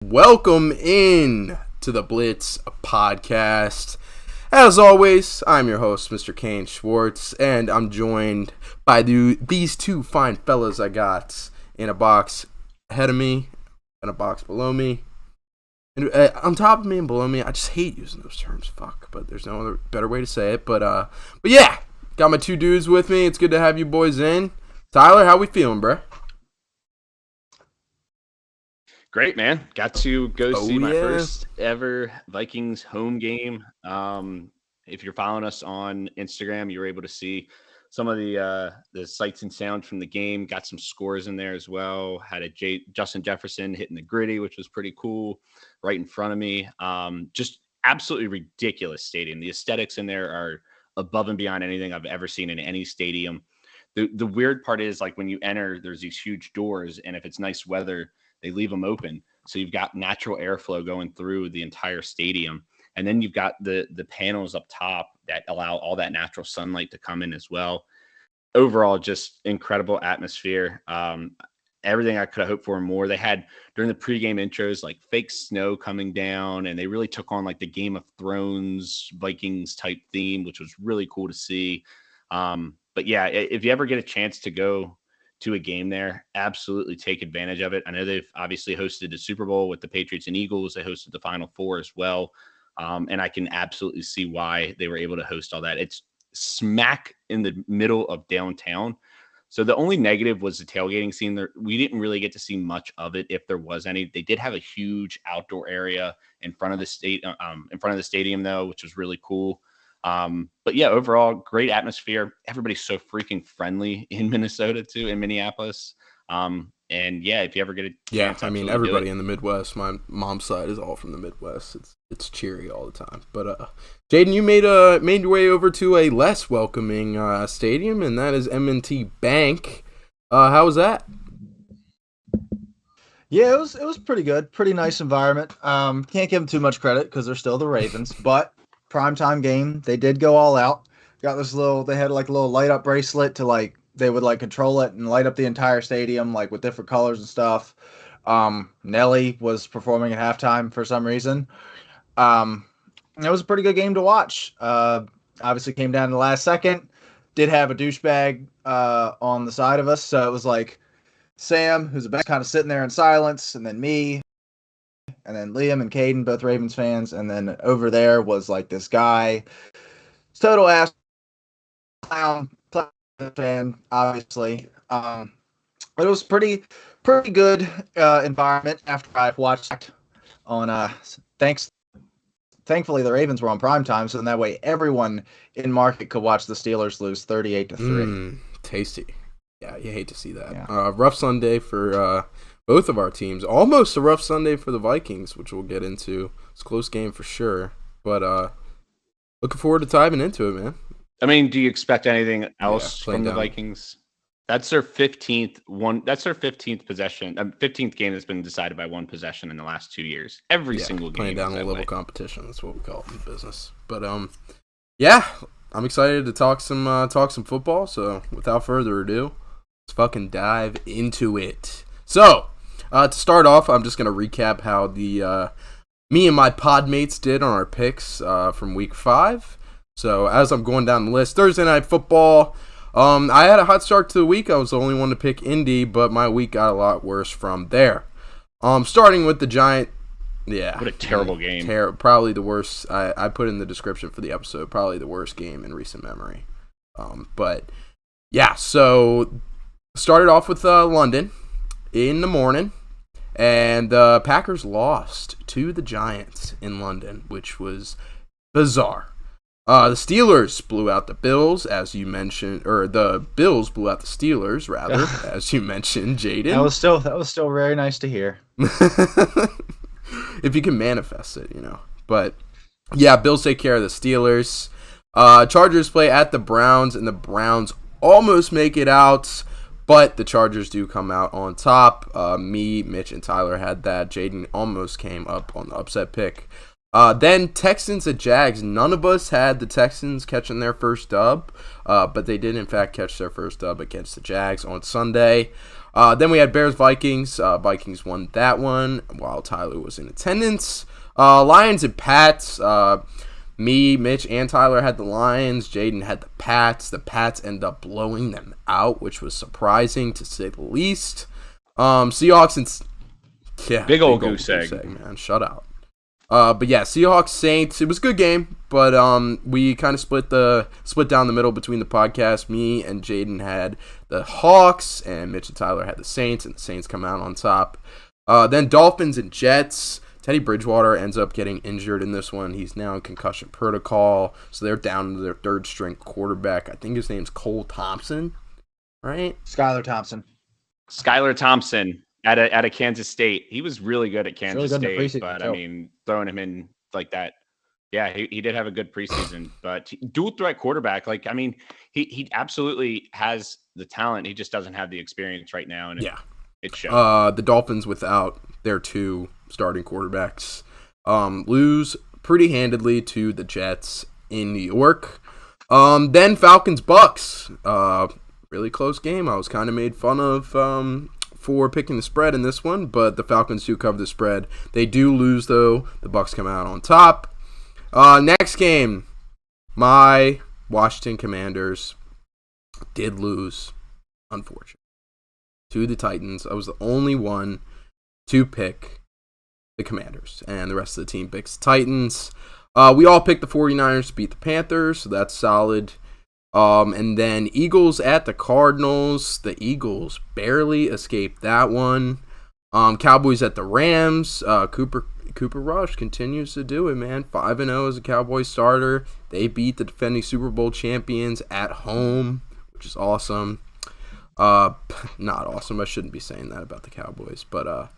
Welcome in to the Blitz podcast. As always, I'm your host, Mr. Kane Schwartz, and I'm joined by these two fine fellas I got in a box ahead of me and a box below me. And on top of me and below me, I just hate using those terms, fuck, but there's no other better way to say it. But yeah, got my two dudes with me. It's good to have you boys in. Tyler, how we feeling, bruh? Great, man. Got to go see my first ever Vikings home game. If you're following us on Instagram, you were able to see some of the sights and sounds from the game. Got some scores in there as well. Had a Justin Jefferson hitting the gritty, which was pretty cool, right in front of me. Just absolutely ridiculous stadium. The aesthetics in there are above and beyond anything I've ever seen in any stadium. The weird part is, like, when you enter, there's these huge doors, and if it's nice weather, they leave them open. So you've got natural airflow going through the entire stadium. And then you've got the panels up top that allow all that natural sunlight to come in as well. Overall, just incredible atmosphere. Everything I could have hoped for and more. They had, during the pregame intros, like fake snow coming down, and they really took on like the Game of Thrones Vikings type theme, which was really cool to see. But yeah, if you ever get a chance to go to a game there, absolutely take advantage of it. I know they've obviously hosted the Super Bowl with the Patriots and Eagles. They hosted the Final Four as well. And I can absolutely see why they were able to host all that. It's smack in the middle of downtown. So the only negative was the tailgating scene there. We didn't really get to see much of it, if there was any. They did have a huge outdoor area in front of the stadium though, which was really cool. But yeah, overall, great atmosphere. Everybody's so freaking friendly in Minnesota too, in Minneapolis. And yeah, if you ever get a chance, I mean, everybody in the Midwest. My mom's side is all from the Midwest. It's cheery all the time. But Jaden, you made your way over to a less welcoming stadium, and that is M&T Bank. How was that? Yeah, it was pretty good. Pretty nice environment. Can't give them too much credit because they're still the Ravens, but primetime game, they did go all out. Got this they had like a little light up bracelet to like, they would like control it and light up the entire stadium like with different colors and stuff. Nelly was performing at halftime for some reason. It was a pretty good game to watch. Obviously came down to the last second. Did have a douchebag on the side of us, so it was like Sam, who's the best, kind of sitting there in silence, and then me, and then Liam and Caden, both Ravens fans, and then over there was like this guy, total ass clown fan, obviously. But it was pretty good environment after I watched on thankfully the Ravens were on primetime, so in that way everyone in market could watch the Steelers lose 38-3. Tasty. Yeah, you hate to see that. Yeah. Rough Sunday for both of our teams. Almost a rough Sunday for the Vikings, which we'll get into. It's a close game for sure. But looking forward to diving into it, man. I mean, do you expect anything else from the Vikings? That's their 15th That's their 15th possession. 15th game that's been decided by one possession in the last 2 years. Every single game. Playing down a level competition. That's what we call it in business. But yeah, I'm excited to talk some football. So without further ado, let's fucking dive into it. So to start off, I'm just gonna recap how the me and my podmates did on our picks from week 5. So as I'm going down the list, Thursday Night Football, I had a hot start to the week. I was the only one to pick Indy, but my week got a lot worse from there. Starting with the Giant. Yeah. What a terrible game. Probably the worst. I put in the description for the episode, probably the worst game in recent memory. But yeah, so started off with London in the morning, and the Packers lost to the Giants in London, which was bizarre. The Steelers blew out the Bills, as you mentioned, or the Bills blew out the Steelers, rather, as you mentioned, Jaden. That was still very nice to hear. If you can manifest it, you know. But yeah, Bills take care of the Steelers. Chargers play at the Browns, and the Browns almost make it out, but the Chargers do come out on top. Me, Mitch, and Tyler had that. Jaden almost came up on the upset pick. Then Texans at Jags. None of us had the Texans catching their first dub, but they did in fact catch their first dub against the Jags on Sunday. Then we had Bears-Vikings. Vikings won that one while Tyler was in attendance. Lions and Pats. Me, Mitch, and Tyler had the Lions. Jaden had the Pats. The Pats ended up blowing them out, which was surprising to say the least. Seahawks and big old goose egg, man. Shut out. But yeah, Seahawks Saints. It was a good game, but we kind of split down the middle between the podcast. Me and Jaden had the Hawks, and Mitch and Tyler had the Saints, and the Saints come out on top. Then Dolphins and Jets. Teddy Bridgewater ends up getting injured in this one. He's now in concussion protocol, so they're down to their third string quarterback. I think his name's Cole Thompson, right? Skylar Thompson. Skylar Thompson out of Kansas State. He was really good at Kansas State, but I mean, throwing him in like that, yeah, he did have a good preseason. But dual threat quarterback, like, I mean, he absolutely has the talent. He just doesn't have the experience right now, and it shows. The Dolphins without their two starting quarterbacks lose pretty handedly to the Jets in New York. Then Falcons Bucks, really close game. I was kind of made fun of for picking the spread in this one, but the Falcons do cover the spread. They do lose though. The Bucks come out on top. Next game, my Washington Commanders did lose, unfortunately, to the Titans. I was the only one to pick the Commanders, and the rest of the team picks the Titans. We all picked the 49ers to beat the Panthers, so that's solid. And then Eagles at the Cardinals. The Eagles barely escaped that one. Cowboys at the Rams. Cooper Rush continues to do it, man. 5-0 as a Cowboys starter. They beat the defending Super Bowl champions at home, which is awesome. Not awesome. I shouldn't be saying that about the Cowboys. But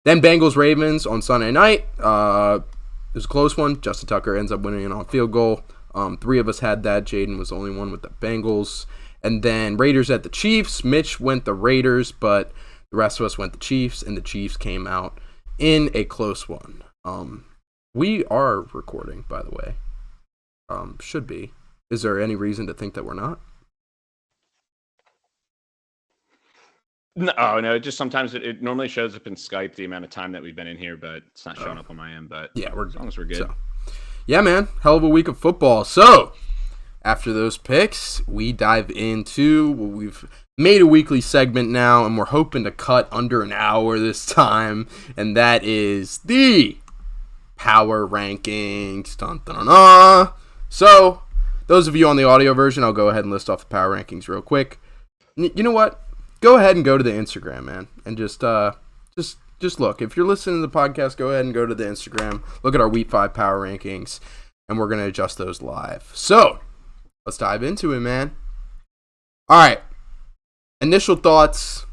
then Bengals Ravens on Sunday night. It was a close one. Justin Tucker ends up winning it on field goal. 3 of us had that. Jaden was the only one with the Bengals. And then Raiders at the Chiefs. Mitch went the Raiders, but the rest of us went the Chiefs, and the Chiefs came out in a close one. We are recording, by the way. Should be. Is there any reason to think that we're not? No. Just sometimes it normally shows up in Skype the amount of time that we've been in here, but it's not showing up on my end. But yeah, as long as we're good. So. Yeah, man. Hell of a week of football. So, after those picks, we dive into what we've made a weekly segment now, and we're hoping to cut under an hour this time, and that is the Power Rankings. Dun, dun, dun, dun. So, those of you on the audio version, I'll go ahead and list off the Power Rankings real quick. You know what? Go ahead and go to the Instagram, man, and just look. If you're listening to the podcast, go ahead and go to the Instagram. Look at our Week 5 Power Rankings, and we're going to adjust those live. So, let's dive into it, man. All right. Initial thoughts.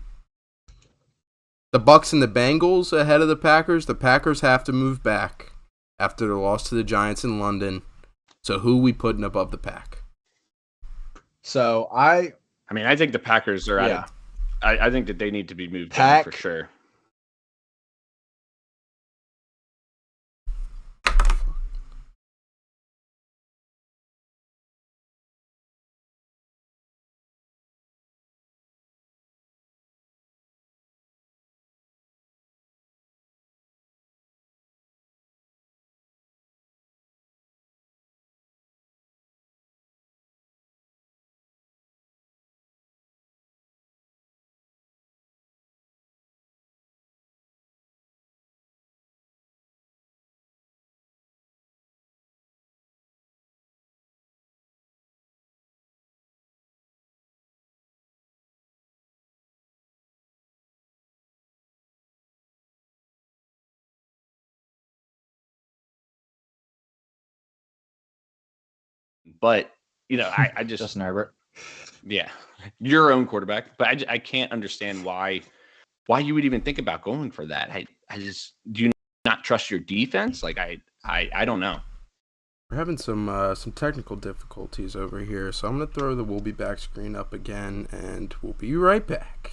The Bucs and the Bengals ahead of the Packers. The Packers have to move back after the loss to the Giants in London. So, who we putting above the Pack? So, I think the Packers are yeah. I think that they need to be moved down for sure. But, I just... Justin Herbert. Yeah, your own quarterback. But I can't understand why you would even think about going for that. I just... Do you not trust your defense? Like, I don't know. We're having some technical difficulties over here, so I'm going to throw the We'll Be Back screen up again, and we'll be right back.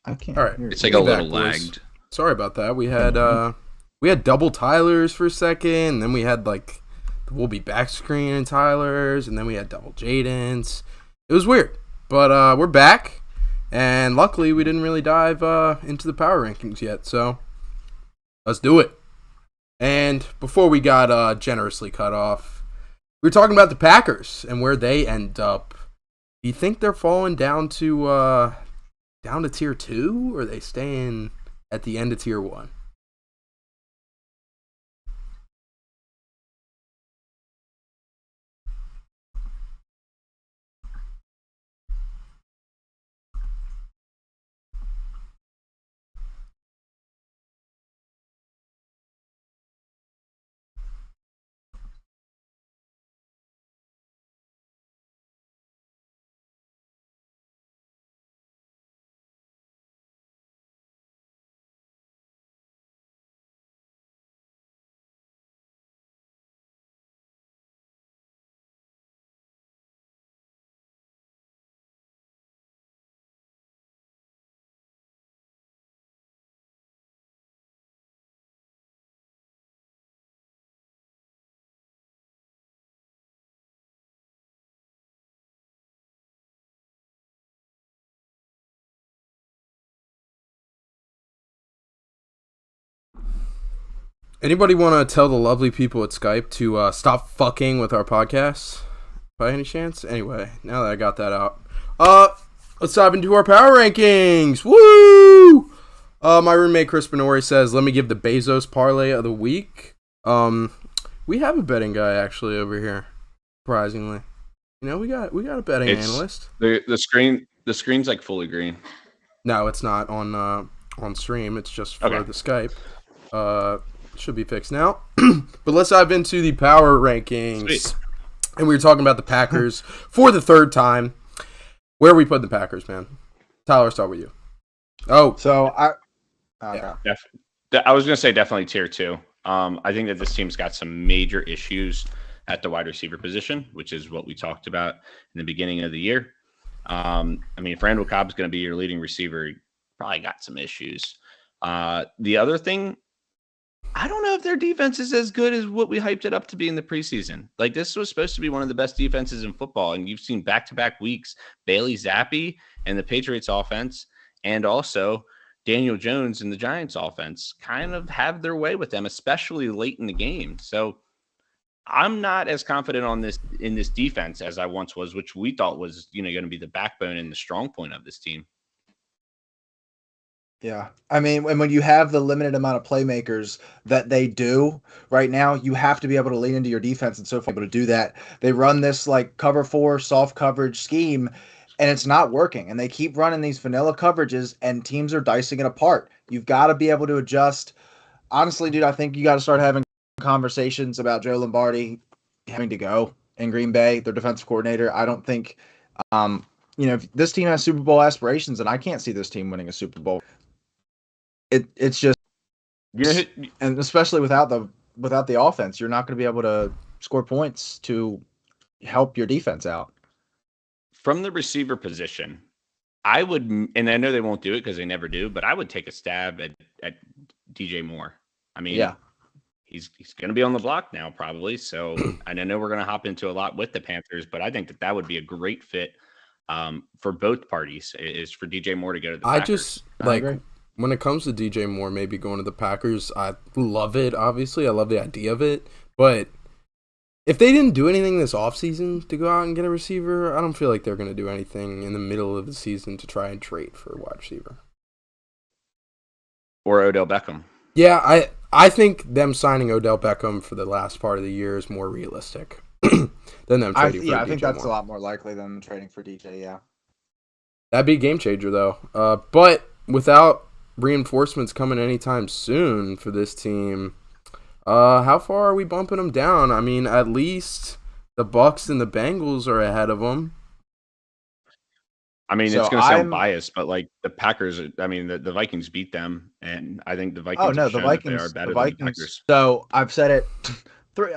I can't. All right. hear It's you. like a Be back, little boys. lagged. Sorry about that. We had double Tylers for a second, and then we had like the we'll be back screen and Tylers, and then we had double Jadens. It was weird, but we're back, and luckily we didn't really dive into the power rankings yet. So let's do it. And before we got generously cut off, we were talking about the Packers and where they end up. Do you think they're falling down to tier 2, or are they staying at the end of tier 1? Anybody want to tell the lovely people at Skype to stop fucking with our podcasts by any chance? Anyway, now that I got that out, let's dive into our power rankings. Woo! My roommate Chris Benori says, "Let me give the Bezos parlay of the week." We have a betting guy actually over here. Surprisingly, we got a betting analyst. The screen's like fully green. No, it's not on stream. It's just for the Skype. Should be fixed now. But let's dive into the power rankings. Sweet. And we were talking about the Packers for the third time. Where are we putting the Packers, man? Tyler, start with you. Oh. So I was going to say definitely tier 2. I think that this team's got some major issues at the wide receiver position, which is what we talked about in the beginning of the year. If Randall Cobb's going to be your leading receiver, he probably got some issues. The other thing, I don't know if their defense is as good as what we hyped it up to be in the preseason. Like, this was supposed to be one of the best defenses in football, and you've seen back-to-back weeks Bailey Zappi and the Patriots offense, and also Daniel Jones and the Giants offense kind of have their way with them, especially late in the game. So I'm not as confident in this defense as I once was, which we thought was going to be the backbone and the strong point of this team. Yeah. When you have the limited amount of playmakers that they do right now, you have to be able to lean into your defense and so far able to do that. They run this like cover 4 soft coverage scheme and it's not working. And they keep running these vanilla coverages and teams are dicing it apart. You've got to be able to adjust. Honestly, dude, I think you got to start having conversations about Joe Lombardi having to go in Green Bay, their defensive coordinator. I don't think, if this team has Super Bowl aspirations, and I can't see this team winning a Super Bowl. It's just, and especially without the offense, you're not going to be able to score points to help your defense out. From the receiver position, I would, and I know they won't do it because they never do, but I would take a stab at DJ Moore. He's going to be on the block now probably. So, and I know we're going to hop into a lot with the Panthers, but I think that would be a great fit for both parties is for DJ Moore to go to the Packers. When it comes to DJ Moore maybe going to the Packers, I love it, obviously. I love the idea of it. But if they didn't do anything this offseason to go out and get a receiver, I don't feel like they're going to do anything in the middle of the season to try and trade for a wide receiver. Or Odell Beckham. Yeah, I think them signing Odell Beckham for the last part of the year is more realistic than them trading for DJ I think that's Moore. a lot more likely than trading for DJ, yeah. That'd be a game changer, though. But without reinforcements coming anytime soon for this team, how far are we bumping them down? At least the Bucs and the Bengals are ahead of them. It's going to sound biased, but like the Packers, the Vikings beat them, and I think the Vikings. The Vikings. They are better than the Packers. So I've said it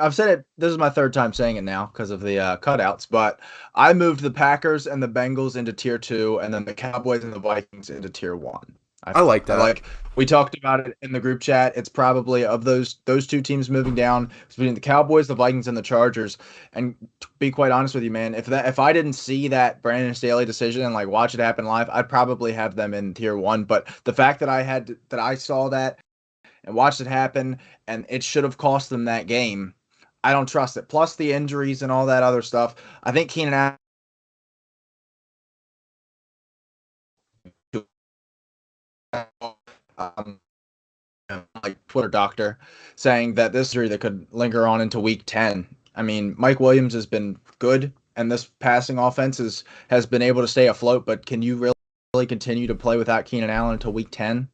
I've said it. This is my third time saying it now because of the cutouts. But I moved the Packers and the Bengals into tier 2, and then the Cowboys and the Vikings into tier 1. I like I that. like. We talked about it in the group chat. It's probably of those two teams moving down between the Cowboys, the Vikings, and the Chargers. And to be quite honest with you, man, if I didn't see that Brandon Staley decision and like watch it happen live, I'd probably have them in tier 1. But the fact that I saw that and watched it happen, and it should have cost them that game. I don't trust it. Plus the injuries and all that other stuff. I think Keenan Allen, um, like Twitter doctor, saying that this injury that could linger on into week 10. I mean, Mike Williams has been good, and this passing offense has been able to stay afloat. But can you really continue to play without Keenan Allen until week 10?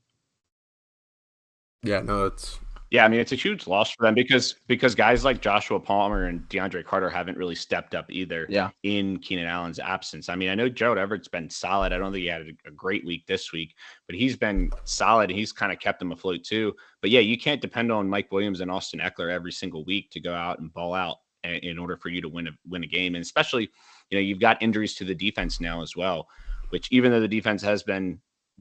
Yeah, no, it's Yeah, I mean, it's a huge loss for them because guys like Joshua Palmer and DeAndre Carter haven't really stepped up either in Keenan Allen's absence. I mean, I know Gerald Everett's been solid. I don't think he had a great week this week, but he's been solid and he's kind of kept them afloat too. But yeah, you can't depend on Mike Williams and Austin Eckler every single week to go out and ball out in order for you to win a game. And especially, you've got injuries to the defense now as well, which even though the defense has been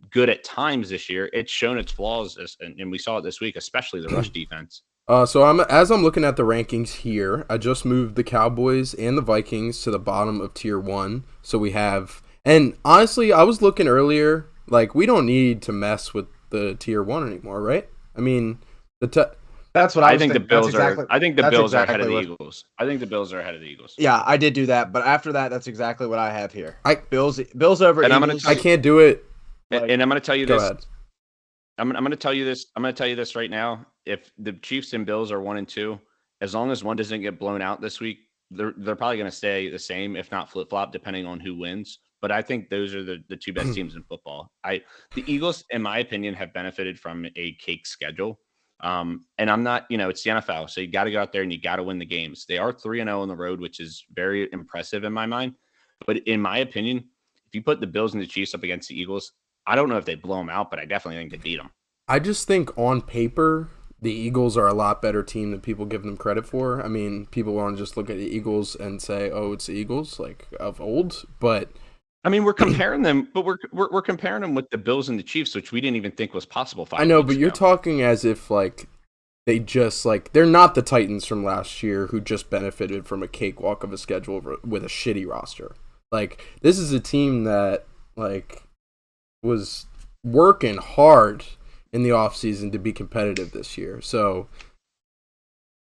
good at times this year, it's shown its flaws, and we saw it this week, especially the rush defense. So I'm looking at the rankings here. I just moved the Cowboys and the Vikings to the bottom of tier 1. So we have, and honestly, I was looking earlier, like we don't need to mess with the tier 1 anymore, right? I mean, that's what I think. The Bills are. I think the Bills are ahead of the Eagles. I think the Bills are ahead of the Eagles. Yeah, I did do that, but after that, that's exactly what I have here. Bills over and Eagles. I can't do it. And I'm going to tell you Go this. ahead. I'm going to tell you this. I'm going to tell you this right now. If the Chiefs and Bills are 1-2, as long as one doesn't get blown out this week, they're probably going to stay the same, if not flip flop, depending on who wins. But I think those are the two best teams in football. The Eagles, in my opinion, have benefited from a cake schedule. And I'm not, it's the NFL, so you got to go out there and you got to win the games. They are 3-0 on the road, which is very impressive in my mind. But in my opinion, if you put the Bills and the Chiefs up against the Eagles, I don't know if they blow them out, but I definitely think they beat them. I just think on paper, the Eagles are a lot better team than people give them credit for. I mean, people want to just look at the Eagles and say, "Oh, it's the Eagles," like of old. But I mean, we're comparing them, but we're comparing them with the Bills and the Chiefs, which we didn't even think was possible 5 I know, weeks but you're ago. talking as if like they just like they're not the Titans from last year who just benefited from a cakewalk of a schedule with a shitty roster. Like this is a team that like was working hard in the offseason to be competitive this year. So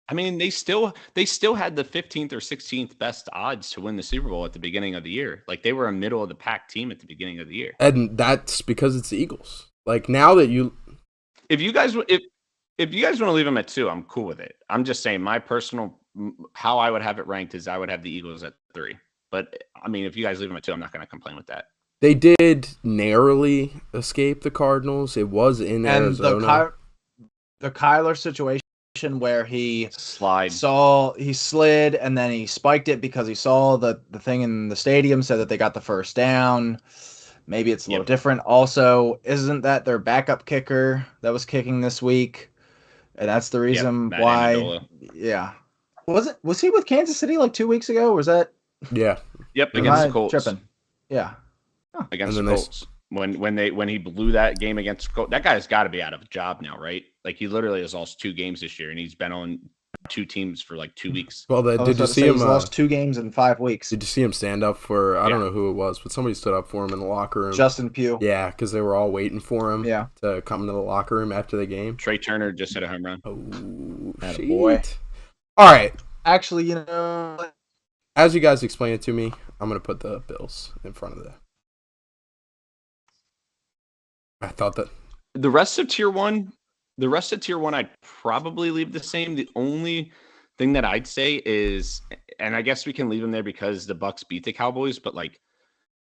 I mean, they still had the 15th or 16th best odds to win the Super Bowl at the beginning of the year. Like they were a middle of the pack team at the beginning of the year. And that's because it's the Eagles. Like now that if you guys want to leave them at 2, I'm cool with it. I'm just saying my personal how I would have it ranked is I would have the Eagles at 3. But I mean, if you guys leave them at 2, I'm not going to complain with that. They did narrowly escape the Cardinals. It was in Arizona. The Kyler situation where he slid, and then he spiked it because he saw the thing in the stadium said that they got the first down. Maybe it's a little different. Also, isn't that their backup kicker that was kicking this week? And that's the reason why. Amendola. Yeah. Was he with Kansas City like 2 weeks ago? Or was that? Yeah. Yep. Against the Colts. Tripping. Yeah. Against the Colts. When he blew that game against Colts, that guy's got to be out of a job now, right? Like he literally has lost 2 games this year, and he's been on 2 teams for like 2 weeks. Well, did you see him? He's lost 2 games in 5 weeks. Did you see him stand up for? I don't know who it was, but somebody stood up for him in the locker room. Justin Pugh. Yeah, because they were all waiting for him. To come into the locker room after the game. Trey Turner just hit a home run. Oh, shit. Boy. All right. Actually, as you guys explain it to me, I'm gonna put the Bills in front of the. I thought that the rest of tier 1, I'd probably leave the same. The only thing that I'd say is, and I guess we can leave them there because the Bucks beat the Cowboys, but like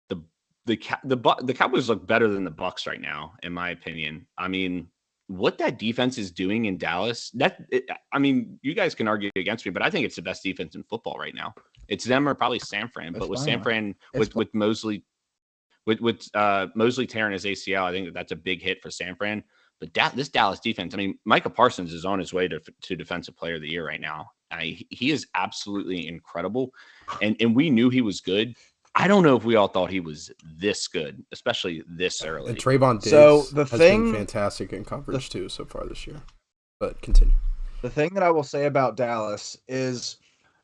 the Cowboys look better than the Bucks right now, in my opinion. I mean, what that defense is doing in Dallas, you guys can argue against me, but I think it's the best defense in football right now. It's them or probably San Fran, but with San Fran, with Mosley. With Mosley tearing his ACL, I think that's a big hit for San Fran. But this Dallas defense, I mean, Micah Parsons is on his way to Defensive Player of the Year right now. He is absolutely incredible, and we knew he was good. I don't know if we all thought he was this good, especially this early. And Trayvon Diggs So has been fantastic in coverage too so far this year. But continue. The thing that I will say about Dallas is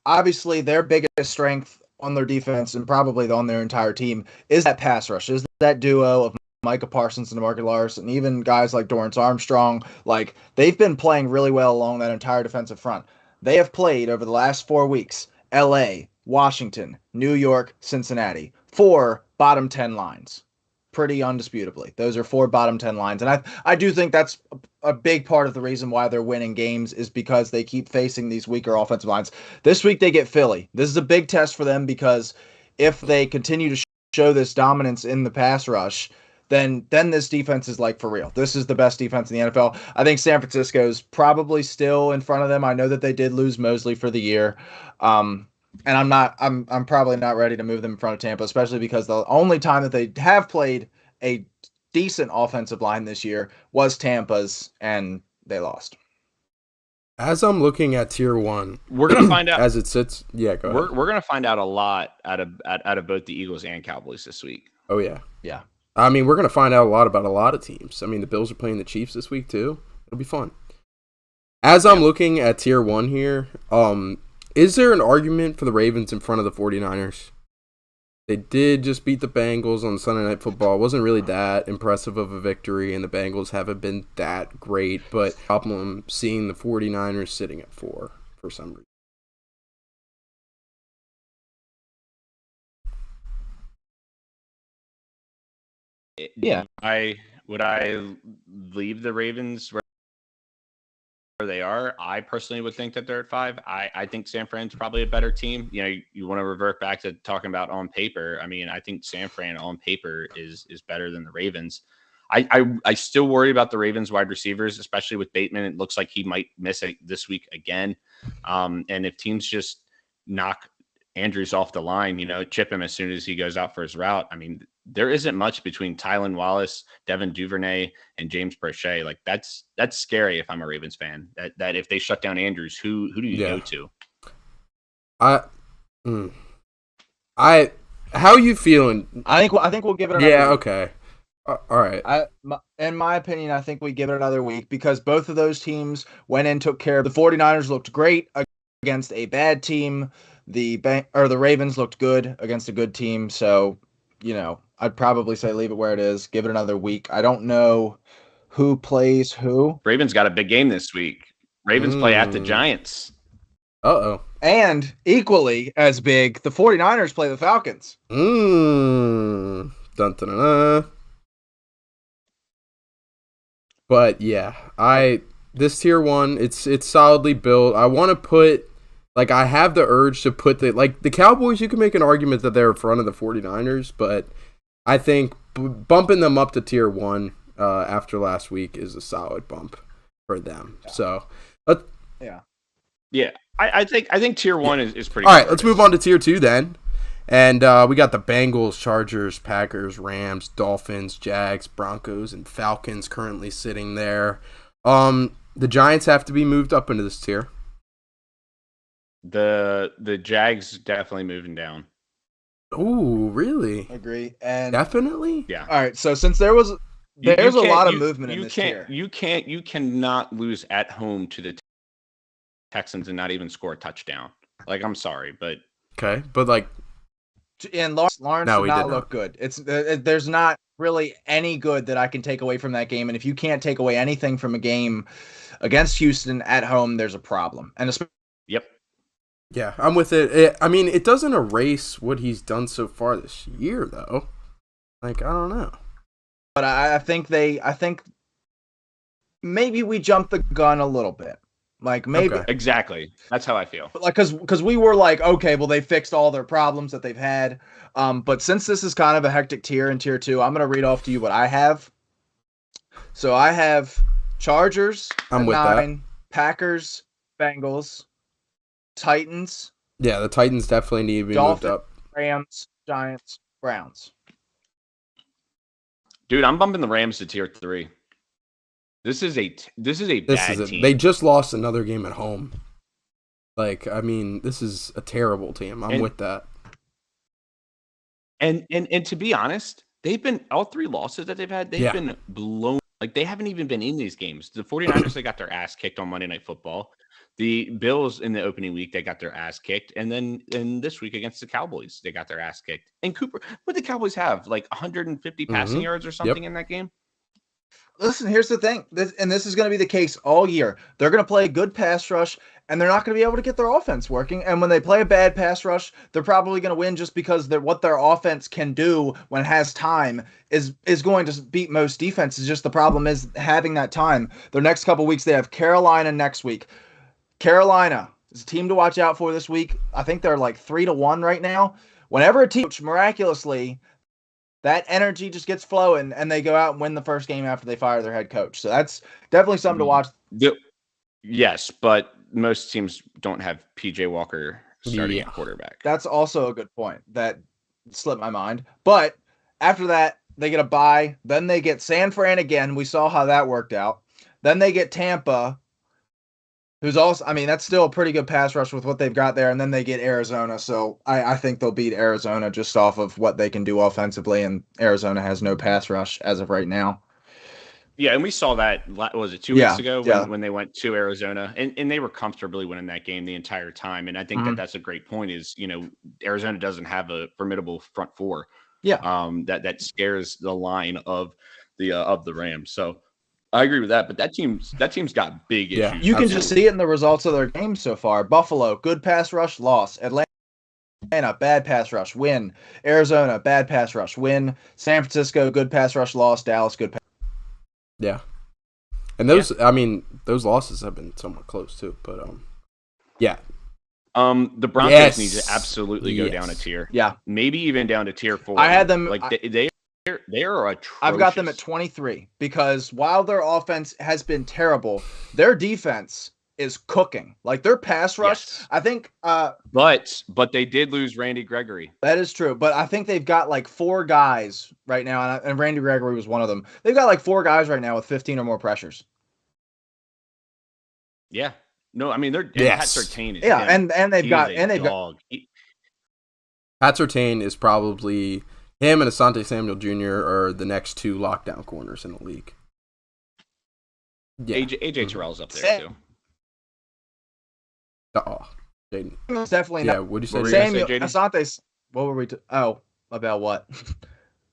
obviously their biggest strength on their defense and probably on their entire team is that pass rush, is that duo of Micah Parsons and DeMarcus Lawrence, and even guys like Dorrance Armstrong. Like, they've been playing really well along that entire defensive front. They have played over the last 4 weeks LA, Washington, New York, Cincinnati. 4 bottom 10 lines. Pretty undisputably. Those are 4 bottom 10 lines. And I do think that's a big part of the reason why they're winning games is because they keep facing these weaker offensive lines. This week they get Philly. This is a big test for them because if they continue to show this dominance in the pass rush, then this defense is like for real. This is the best defense in the NFL. I think San Francisco's probably still in front of them. I know that they did lose Mosley for the year. And I'm probably not ready to move them in front of Tampa, especially because the only time that they have played a decent offensive line this year was Tampa's, and they lost. As I'm looking at tier 1, we're gonna find out as it sits. Yeah, go ahead. We're gonna find out a lot out of both the Eagles and Cowboys this week. Oh yeah. Yeah. I mean, we're gonna find out a lot about a lot of teams. I mean, the Bills are playing the Chiefs this week too. It'll be fun. As I'm looking at tier 1 here, is there an argument for the Ravens in front of the 49ers? They did just beat the Bengals on Sunday Night Football. It wasn't really that impressive of a victory, and the Bengals haven't been that great, but problem seeing the 49ers sitting at 4 for some reason. Yeah. Would I leave the Ravens where they are? I personally would think that they're at 5. I think San Fran's probably a better team. You know, you want to revert back to talking about on paper. I mean, I think San Fran on paper is better than the Ravens. I still worry about the Ravens wide receivers, especially with Bateman. It looks like he might miss it this week again. And if teams just knock Andrews off the line, chip him as soon as he goes out for his route. I mean, there isn't much between Tylan Wallace, Devin Duvernay, and James Prochet. Like that's scary if I'm a Ravens fan. That if they shut down Andrews, who do you go to? How are you feeling? I think we'll give it another week. Okay. All right. In my opinion, I think we give it another week because both of those teams went in, took care of the 49ers, looked great against a bad team. The Ravens looked good against a good team. So, I'd probably say leave it where it is. Give it another week. I don't know who plays who. Ravens got a big game this week. Ravens play at the Giants. Uh-oh. And equally as big, the 49ers play the Falcons. Dun, dun, dun, dun. But yeah, this tier 1, it's solidly built. I want to put, I have the urge to put the Cowboys, you can make an argument that they're in front of the 49ers, but I think bumping them up to tier 1 after last week is a solid bump for them. Yeah. So, yeah. I think tier 1 is pretty. All right, let's move on to tier 2 then. And we got the Bengals, Chargers, Packers, Rams, Dolphins, Jags, Broncos, and Falcons currently sitting there. The Giants have to be moved up into this tier. The Jags definitely moving down. Oh, really? Agree. And definitely? Yeah. All right, so since there's a lot of movement in this tier. You cannot lose at home to the Texans and not even score a touchdown. I'm sorry, but okay, but and Lawrence did not look good. There's not really any good that I can take away from that game, and if you can't take away anything from a game against Houston at home, there's a problem. And yep. Yeah, I'm with it. I mean, it doesn't erase what he's done so far this year, though. I don't know. But I think maybe we jumped the gun a little bit. Maybe okay. Exactly. That's how I feel. But because we were okay, well, they fixed all their problems that they've had. But since this is kind of a hectic tier in tier 2, I'm gonna read off to you what I have. So I have Chargers at 9, that. Packers, Bengals, Titans. Yeah, the Titans definitely need to be moved up. Rams, Giants, Browns. Dude, I'm bumping the Rams to tier 3. This is a bad team. They just lost another game at home. Like, I mean, this is a terrible team. I'm with that. And to be honest, they've been all 3 losses that they've had, they've been blown. Like, they haven't even been in these games. The 49ers, they got their ass kicked on Monday Night Football. The Bills in the opening week, they got their ass kicked. And then in this week against the Cowboys, they got their ass kicked. And Cooper, what did the Cowboys have? Like 150 passing yards or something in that game? Listen, here's the thing. This is going to be the case all year. They're going to play a good pass rush, and they're not going to be able to get their offense working. And when they play a bad pass rush, they're probably going to win just because what their offense can do when it has time is going to beat most defenses. Just the problem is having that time. Their next couple weeks, they have Carolina next week. Carolina is a team to watch out for this week. I think they're like 3-1 right now. Whenever a team miraculously, that energy just gets flowing, and they go out and win the first game after they fire their head coach. So that's definitely something to watch. Yes, but most teams don't have PJ Walker starting at quarterback. That's also a good point. That slipped my mind. But after that, they get a bye. Then they get San Fran again. We saw how that worked out. Then they get Tampa, who's also, I mean, that's still a pretty good pass rush with what they've got there. And then they get Arizona. So I think they'll beat Arizona just off of what they can do offensively. And Arizona has no pass rush as of right now. Yeah, and we saw that, was it 2 weeks ago when they went to Arizona, and they were comfortably winning that game the entire time. And I think that's a great point is, Arizona doesn't have a formidable front four. Yeah. That scares the line of the Rams. So I agree with that, but that team's got big issues. You can just see it in the results of their games so far. Buffalo, good pass rush, loss. Atlanta, bad pass rush, win. Arizona, bad pass rush, win. San Francisco, good pass rush, loss. Dallas, good pass. Yeah. And those, I mean, those losses have been somewhat close too, but yeah. The Broncos need to absolutely go down a tier. Yeah. Maybe even down to tier 4. I had them like they are atrocious. I've got them at 23 because while their offense has been terrible, their defense is cooking. Like their pass rush, I think but they did lose Randy Gregory. That is true, but I think they've got like 4 guys right now, and Randy Gregory was one of them. They've got like 4 guys right now with 15 or more pressures. Yeah. No, I mean they're Pat Surtain is and they've got Pat Surtain is probably him and Asante Samuel Jr. are the next 2 lockdown corners in the league. Yeah. AJ Terrell's up there too. Jaden. It's definitely not. What did you say? Samuel, Asante. What were we? About what?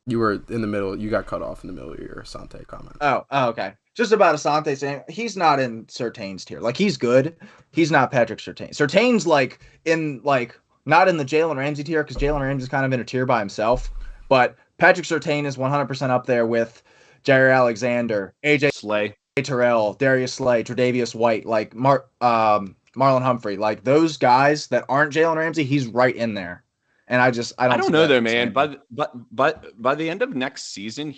You were in the middle. You got cut off in the middle of your Asante comment. Oh, okay. Just about Asante saying he's not in Surtain's tier. Like he's good. He's not Patrick Surtain. Surtain's not in the Jalen Ramsey tier because Jalen Ramsey's kind of in a tier by himself. But Patrick Surtain is 100% up there with Jair Alexander, AJ Slay, Terrell, Darius Slay, Tre'Davious White, like Marlon Humphrey, like those guys that aren't Jalen Ramsey. He's right in there. And I don't know though, man. But by the end of next season,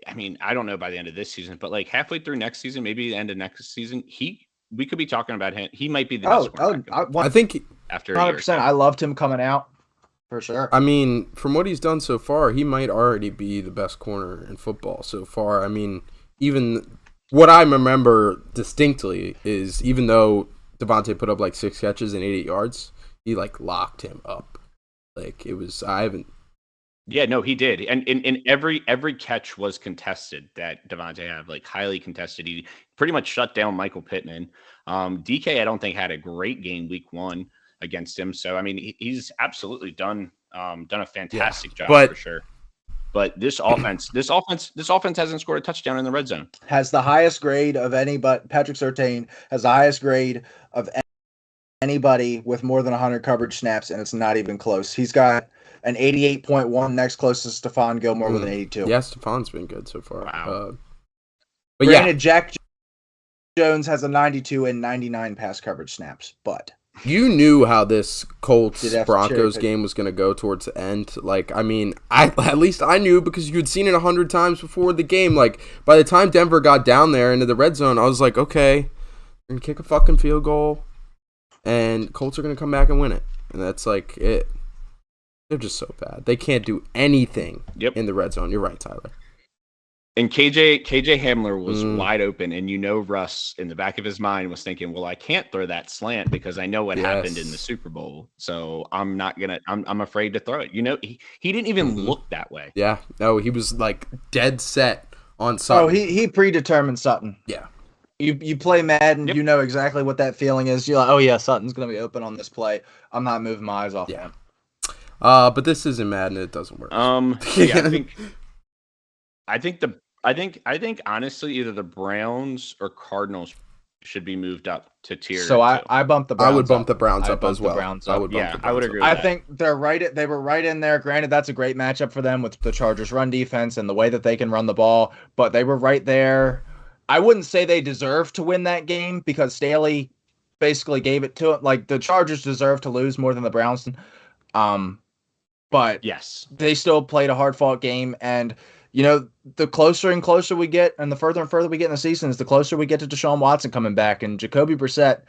I don't know by the end of this season, but like halfway through next season, maybe the end of next season, we could be talking about him. He might be the best. I think after 100%. I loved him coming out for sure. I mean, from what he's done so far, he might already be the best corner in football so far. I mean, even what I remember distinctly is even though Devontae put up like 6 catches and 88 yards, he like locked him up. Like it was, Yeah, no, he did, and in every catch was contested that Devontae had, like highly contested. He pretty much shut down Michael Pittman. DK, I don't think had a great game week 1 against him. So I mean, he's absolutely done a fantastic job for sure. But this offense hasn't scored a touchdown in the red zone. Has the highest grade of Patrick Surtain has the highest grade of anybody with more than 100 coverage snaps, and it's not even close. He's got an 88.1, next closest to Stephon Gilmore with an 82. Yeah, Stephon's been good so far. Wow. But granted, Jack Jones has a 92 and 99 pass coverage snaps, but you knew how this Colts-Broncos game was going to go towards the end. Like, I mean, at least I knew because you'd seen it 100 times before the game. Like, by the time Denver got down there into the red zone, I was like, okay, we're going to kick a fucking field goal, and Colts are going to come back and win it. And that's like it. They're just so bad. They can't do anything in the red zone. You're right, Tyler. And KJ Hamler was wide open, and Russ in the back of his mind was thinking, "Well, I can't throw that slant because I know what happened in the Super Bowl, so I'm not gonna. I'm afraid to throw it." He didn't even look that way. Yeah, no, he was like dead set on Sutton. Oh, he predetermined Sutton. Yeah, you play Madden, you know exactly what that feeling is. You're like, oh yeah, Sutton's gonna be open on this play. I'm not moving my eyes off him. But this isn't Madden. It doesn't work. Yeah, I think honestly, either the Browns or Cardinals should be moved up to tier. So I bumped the Browns. I would bump the Browns up as well. I would bump the Browns I would agree. I think they were right in there. Granted, that's a great matchup for them with the Chargers' run defense and the way that they can run the ball, but they were right there. I wouldn't say they deserve to win that game because Staley basically gave it to it. Like the Chargers deserve to lose more than the Browns. But yes, they still played a hard-fought game, and the closer and closer we get, and the further and further we get in the seasons, the closer we get to Deshaun Watson coming back, and Jacoby Brissett.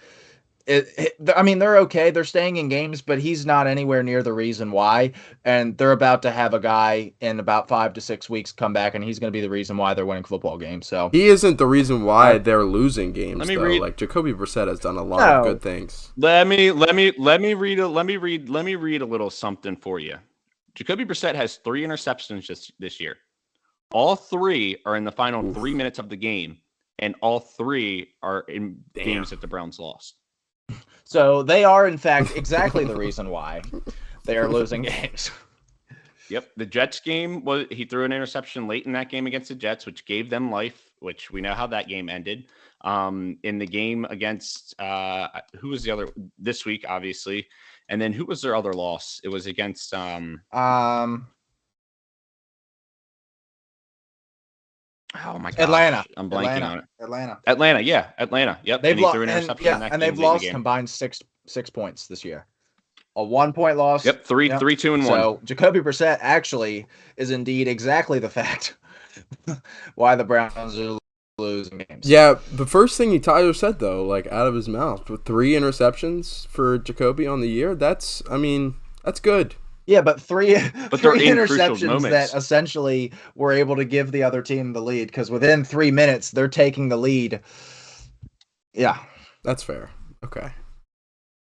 They're okay. They're staying in games, but he's not anywhere near the reason why. And they're about to have a guy in about 5 to 6 weeks come back, and he's going to be the reason why they're winning football games. So he isn't the reason why they're losing games. Like Jacoby Brissett has done a lot of good things. Let me read a little something for you. Jacoby Brissett has 3 interceptions this year. All 3 are in the final 3 minutes of the game, and all 3 are in games that the Browns lost. So they are, in fact, exactly the reason why they are losing games. Yep. The Jets game, he threw an interception late in that game against the Jets, which gave them life, which we know how that game ended. In the game against who was the other this week, obviously. And then who was their other loss? It was against oh my god, Atlanta. I'm blanking on it. Atlanta. Yeah, Atlanta. Yep. They've lost, and they've lost combined six points this year. A 1-point loss. Yep, 3, 2, and 1. So Jacoby Brissett actually is indeed exactly the fact why the Browns are losing games. Yeah, the first thing Tyler said though, like out of his mouth, with 3 interceptions for Jacoby on the year, that's good. Yeah, but three interceptions that essentially were able to give the other team the lead because within 3 minutes they're taking the lead. Yeah, that's fair. Okay,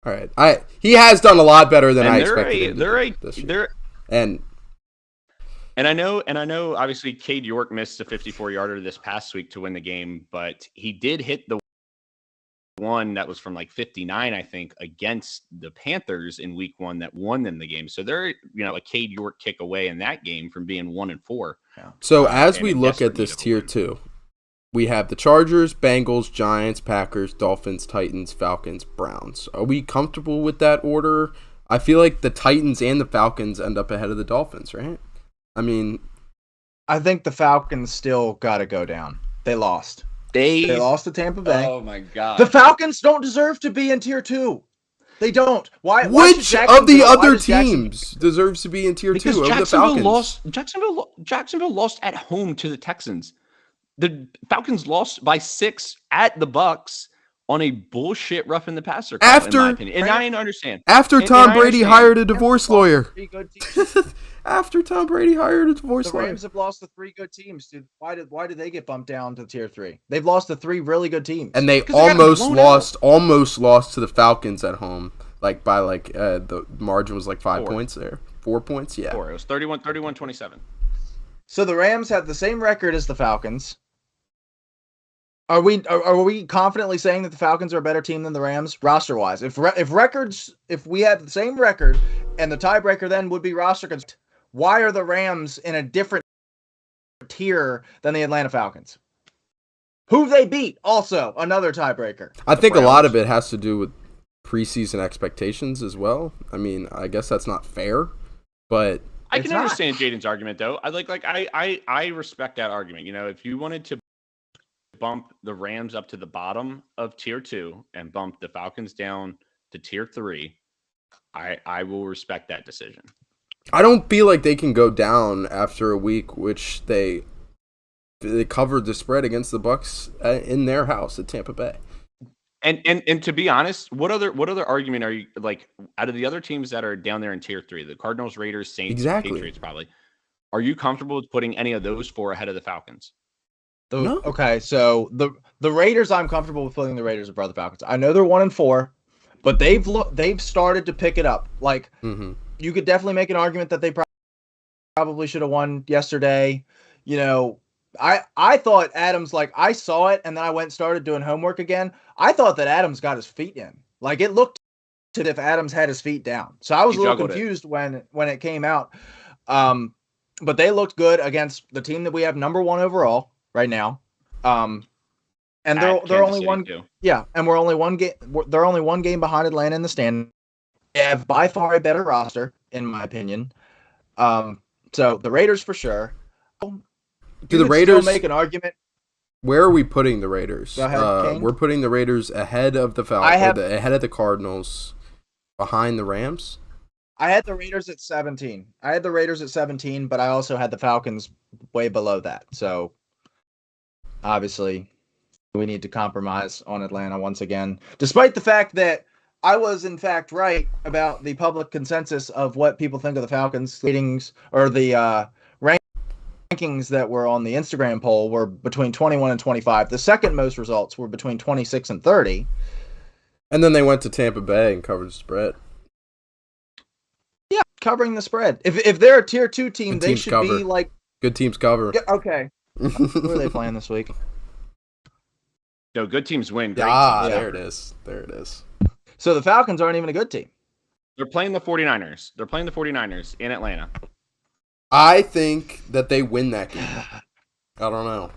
all right. He has done a lot better than I expected. And I know. Obviously, Cade York missed a 54-yarder this past week to win the game, but he did hit the one that was from like 59, I think, against the Panthers in week 1 that won them the game. So they're, a Cade York kick away in that game from being 1-4. Yeah. So as we look at this tier 2, we have the Chargers, Bengals, Giants, Packers, Dolphins, Titans, Falcons, Browns. Are we comfortable with that order? I feel like the Titans and the Falcons end up ahead of the Dolphins, right? I mean, I think the Falcons still got to go down. They lost. They lost to Tampa Bay. Oh my god! The Falcons don't deserve to be in tier 2. They don't. Why? Which of the other teams deserves to be in tier 2 over the Falcons? Jacksonville lost at home to the Texans. The Falcons lost by 6 at the Bucks on a bullshit roughing the passer call, in my opinion. And I understand. After Tom Brady hired a divorce lawyer. After Tom Brady hired a divorce lawyer. The Rams have lost to 3 good teams, dude. Why did they get bumped down to tier 3? They've lost to 3 really good teams. And they almost lost to the Falcons at home. Like by the margin was like 5 points there. 4 points, yeah. 4. It was 31-27. So the Rams have the same record as the Falcons. Are we confidently saying that the Falcons are a better team than the Rams roster wise? If we had the same record and the tiebreaker then would be roster, why are the Rams in a different tier than the Atlanta Falcons? Who they beat? Also another tiebreaker. I think a lot of it has to do with preseason expectations as well. I mean, I guess that's not fair, but I can understand Jaden's argument though. I respect that argument. If you wanted to bump the Rams up to the bottom of tier 2 and bump the Falcons down to tier 3, I will respect that decision. I don't feel like they can go down after a week, which they covered the spread against the Bucks in their house at Tampa Bay. And to be honest, what other argument are you like out of the other teams that are down there in tier 3, the Cardinals, Raiders, Saints, Patriots, probably? Are you comfortable with putting any of those 4 ahead of the Falcons? No. Okay, so the Raiders, I'm comfortable with putting the Raiders above the Falcons. I know they're 1-4, but they've started to pick it up. Like you could definitely make an argument that they probably should have won yesterday. You know, I thought Adams, like I saw it and then I went and started doing homework again. I thought that Adams got his feet in. Like it looked as if Adams had his feet down. So I was a little confused when it came out. But they looked good against the team that we have number 1 overall right now. And they're only one. Yeah, and we're only one game. They're only one game behind Atlanta in the stand. They have by far a better roster, in my opinion. So the Raiders for sure. Do the Raiders make an argument? Where are we putting the Raiders? Go ahead, we're putting the Raiders ahead of the Falcons, ahead of the Cardinals, behind the Rams. I had the Raiders at 17. But I also had the Falcons way below that. So obviously, we need to compromise on Atlanta once again, despite the fact that I was in fact right about the public consensus of what people think of the Falcons ratings, or the rankings that were on the Instagram poll were between 21 and 25. The second most results were between 26 and 30. And then they went to Tampa Bay and covered the spread. Yeah, covering the spread. If they're a tier 2 team, they should be like good teams cover. Yeah, okay. Who are they playing this week? No, good teams win. There it is. So the Falcons aren't even a good team. They're playing the 49ers. They're playing the 49ers in Atlanta. I think that they win that game. I don't know.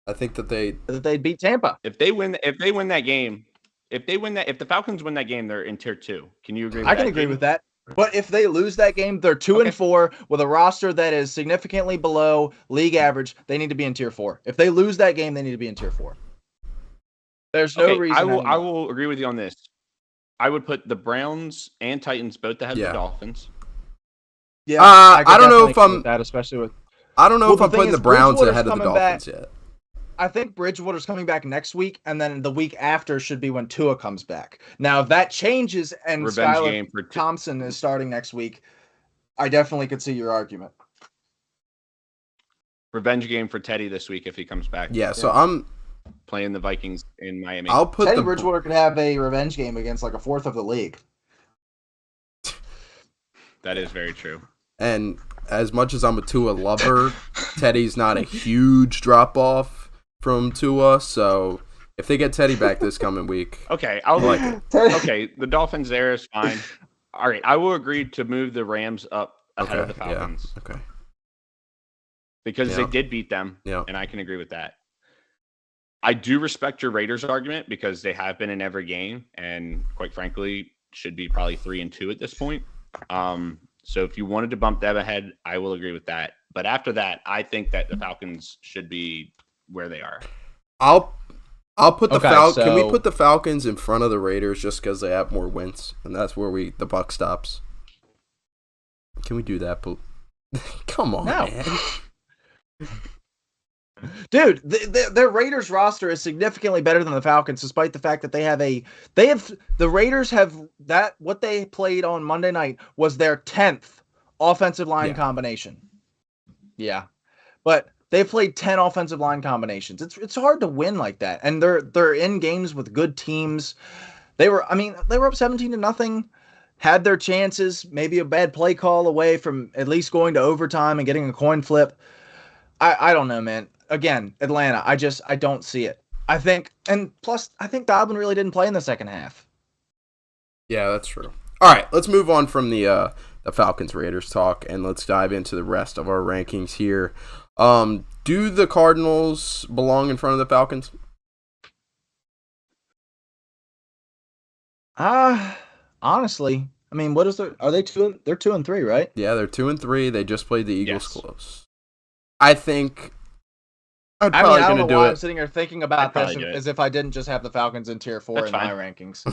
I think that they'd beat Tampa. If they win that game, if the Falcons win that game, they're in tier 2. Can you agree with that? I can agree with that. But if they lose that game, they're 2-4 with a roster that is significantly below league average. They need to be in tier 4. If they lose that game, they need to be in tier 4. There's no reason. I will agree with you on this. I would put the Browns and Titans both ahead of the Dolphins. Yeah, I don't know if I'm that, especially with. I don't know if I'm putting the Browns ahead of the Dolphins yet. I think Bridgewater's coming back next week, and then the week after should be when Tua comes back. Now, if that changes and Skylar Thompson is starting next week, I definitely could see your argument. Revenge game for Teddy this week if he comes back. Yeah, so I'm playing the Vikings in Miami. I'll put Teddy Bridgewater could have a revenge game against like a fourth of the league. That is very true. And as much as I'm a Tua lover, Teddy's not a huge drop off from Tua, so if they get Teddy back this coming week, okay, I'll like it. Okay, the Dolphins there is fine. All right, I will agree to move the Rams up ahead of the Falcons. Yeah, okay. Because they did beat them, and I can agree with that. I do respect your Raiders argument because they have been in every game, and quite frankly, should be probably 3-2 at this point. So if you wanted to bump them ahead, I will agree with that. But after that, I think that the Falcons should be where they are. I'll put the Falcons. Can we put the Falcons in front of the Raiders just because they have more wins, and that's where the buck stops? Can we do that? Come on, man. Dude, their Raiders roster is significantly better than the Falcons, despite the fact that the Raiders have that what they played on Monday night was their 10th offensive line combination. Yeah, but they played 10 offensive line combinations. It's hard to win like that, and they're in games with good teams. They were up 17-0, had their chances, maybe a bad play call away from at least going to overtime and getting a coin flip. I don't know, man. Again, Atlanta, I don't see it. I think Godwin really didn't play in the second half. Yeah, that's true. All right, let's move on from the Falcons Raiders talk, and let's dive into the rest of our rankings here. Do the Cardinals belong in front of the Falcons? Honestly, I mean, are they 2? They're 2-3, right? Yeah, they're 2-3. They just played the Eagles close. I think I don't know why I'm sitting here thinking about this as if I didn't just have the Falcons in tier 4 in my rankings.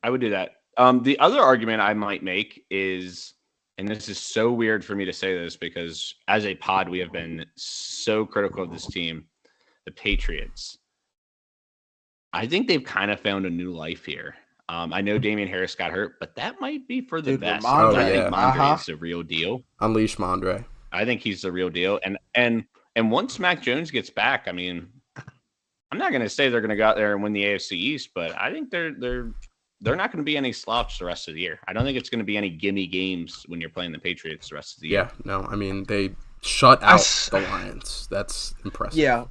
I would do that. The other argument I might make is, and this is so weird for me to say this because as a pod, we have been so critical of this team, the Patriots. I think they've kind of found a new life here. I know Damian Harris got hurt, but that might be for the best. I think Mondre is the real deal. Unleash Mondre. I think he's the real deal. And And once Mac Jones gets back, I mean, I'm not going to say they're going to go out there and win the AFC East, but I think they're not going to be any slouch the rest of the year. I don't think it's going to be any gimme games when you're playing the Patriots the rest of the year. Yeah, no, I mean they shut out the Lions. That's impressive. Yeah,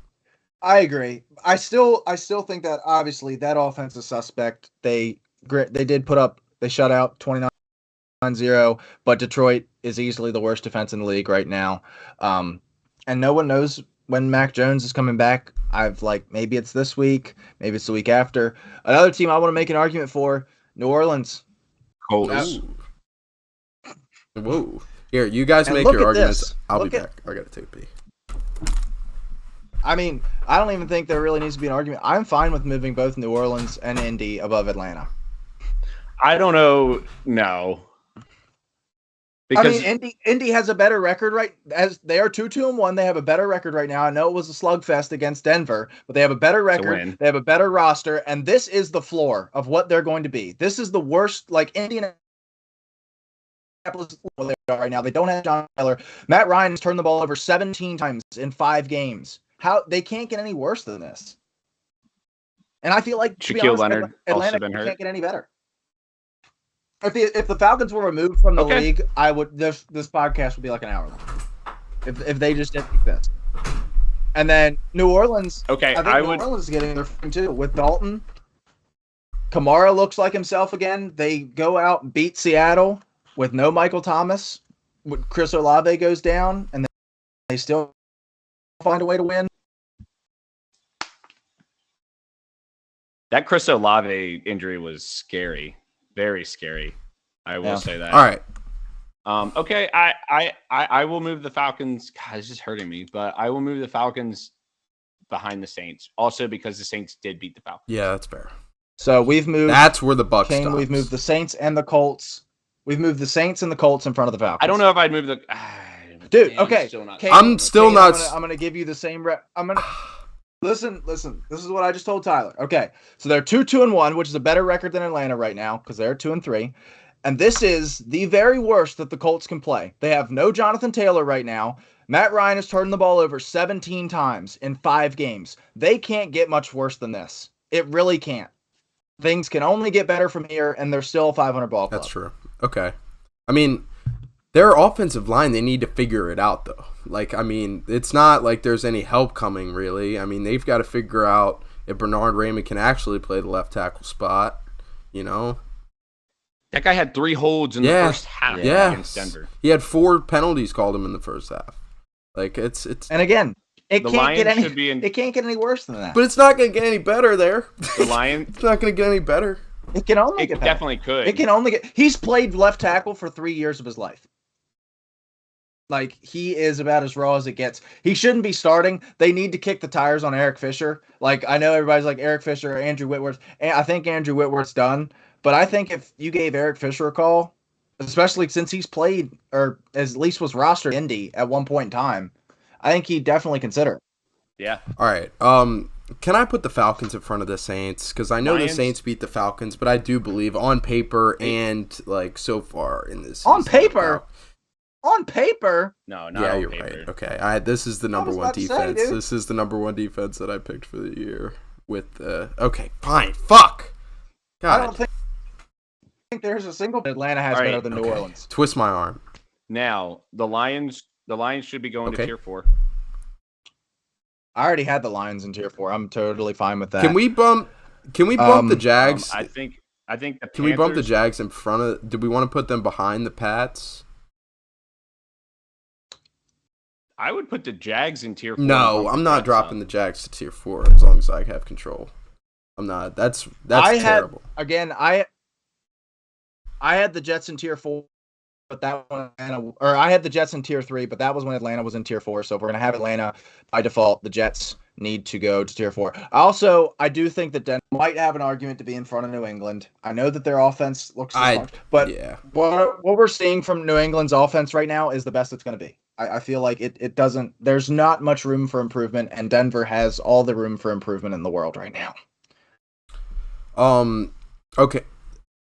I agree. I still think that obviously that offense is suspect. They shut out 29-0, but Detroit is easily the worst defense in the league right now. And no one knows when Mac Jones is coming back. Maybe it's this week, maybe it's the week after. Another team I want to make an argument for, New Orleans. Colts. Whoa. Here, you guys And make look your at arguments. this. I'll be back. I got to take a pee. I mean, I don't even think there really needs to be an argument. I'm fine with moving both New Orleans and Indy above Atlanta. I don't know. No. Because Indy has a better record as they are 2-2-1. They have a better record right now. I know it was a slugfest against Denver, but they have a better record. They have a better roster, and this is the floor of what they're going to be. This is the worst. Like Indianapolis right now, they don't have John Tyler. Matt Ryan has turned the ball over 17 times in 5 games. How they can't get any worse than this? And I feel like Shaquille Leonard Atlanta can't get any better. If the Falcons were removed from the league, I would this podcast would be like an hour long. If they just didn't exist. And then New Orleans. Okay, I think New Orleans is getting their thing too with Dalton. Kamara looks like himself again. They go out and beat Seattle with no Michael Thomas. Chris Olave goes down, and they still find a way to win. That Chris Olave injury was scary. Very scary. I will say that. All right. Okay. I will move the Falcons. God, this is hurting me, but I will move the Falcons behind the Saints. Also because the Saints did beat the Falcons. Yeah, that's fair. So we've moved. That's where the buck stops. We've moved the Saints and the Colts. We've moved the Saints and the Colts in front of the Falcons. I don't know if I'd move the. Dude, okay. I'm still not. I'm gonna give you the same. I'm gonna. Listen. This is what I just told Tyler. Okay, so they're 2-2-1, which is a better record than Atlanta right now because they're 2-3, and this is the very worst that the Colts can play. They have no Jonathan Taylor right now. Matt Ryan has turned the ball over 17 times in 5 games. They can't get much worse than this. It really can't. Things can only get better from here, and they're still a 500 ball club. That's true. Okay, I mean, their offensive line, they need to figure it out, though. Like, I mean, it's not like there's any help coming, really. I mean, they've got to figure out if Bernard Raymond can actually play the left tackle spot, you know? That guy had 3 holds in the first half against Denver. He had 4 penalties called him in the first half. Like, it's. And again, it can't get any worse than that. But it's not going to get any better there. The Lions. It's not going to get any better. It can only get better. Definitely could. It can only get. He's played left tackle for 3 years of his life. Like, he is about as raw as it gets. He shouldn't be starting. They need to kick the tires on Eric Fisher. Like, I know everybody's like Eric Fisher or Andrew Whitworth. And I think Andrew Whitworth's done. But I think if you gave Eric Fisher a call, especially since he's played or at least was rostered in Indy at one point in time, I think he'd definitely consider it. Yeah. All right. Can I put the Falcons in front of the Saints? Because I know the Saints beat the Falcons, but I do believe on paper and like so far in this season. On paper? On paper? No, not yeah, on you're paper. Right. Okay. This is the number one defense. This is the number one defense that I picked for the year. With okay, fine. Fuck. God. I don't think there's a single Atlanta has better than New Orleans. Twist my arm. Now the Lions should be going to tier 4. I already had the Lions in tier 4. I'm totally fine with that. Can we bump the Jags? I think the Panthers, can we bump the Jags in front of? Do we want to put them behind the Pats? I would put the Jags in tier 4. No, I'm not dropping the Jags to tier 4 as long as I have control. I'm not. That's terrible. I had the Jets in tier 4, but that one, or I had the Jets in tier 3, but that was when Atlanta was in tier 4. So if we're gonna have Atlanta by default, the Jets need to go to tier 4. I do think that Denver might have an argument to be in front of New England. I know that their offense looks smart, but what we're seeing from New England's offense right now is the best it's going to be. I feel like it doesn't. There's not much room for improvement, and Denver has all the room for improvement in the world right now. Okay.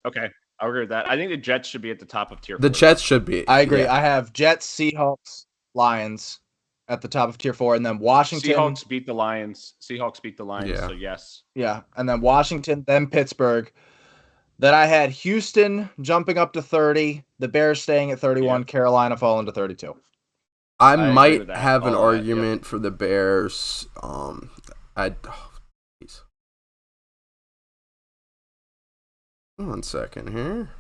Okay. I agree with that. I think the Jets should be at the top of tier 4. The Jets should be. I agree. Yeah. I have Jets, Seahawks, Lions, at the top of tier 4, and then Washington. Seahawks beat the Lions. Yeah. So yes. Yeah, and then Washington, then Pittsburgh. Then I had Houston jumping up to 30, the Bears staying at 31, Carolina falling to 32. I agree might with that. have an All of that, argument for the Bears. Geez. One second here.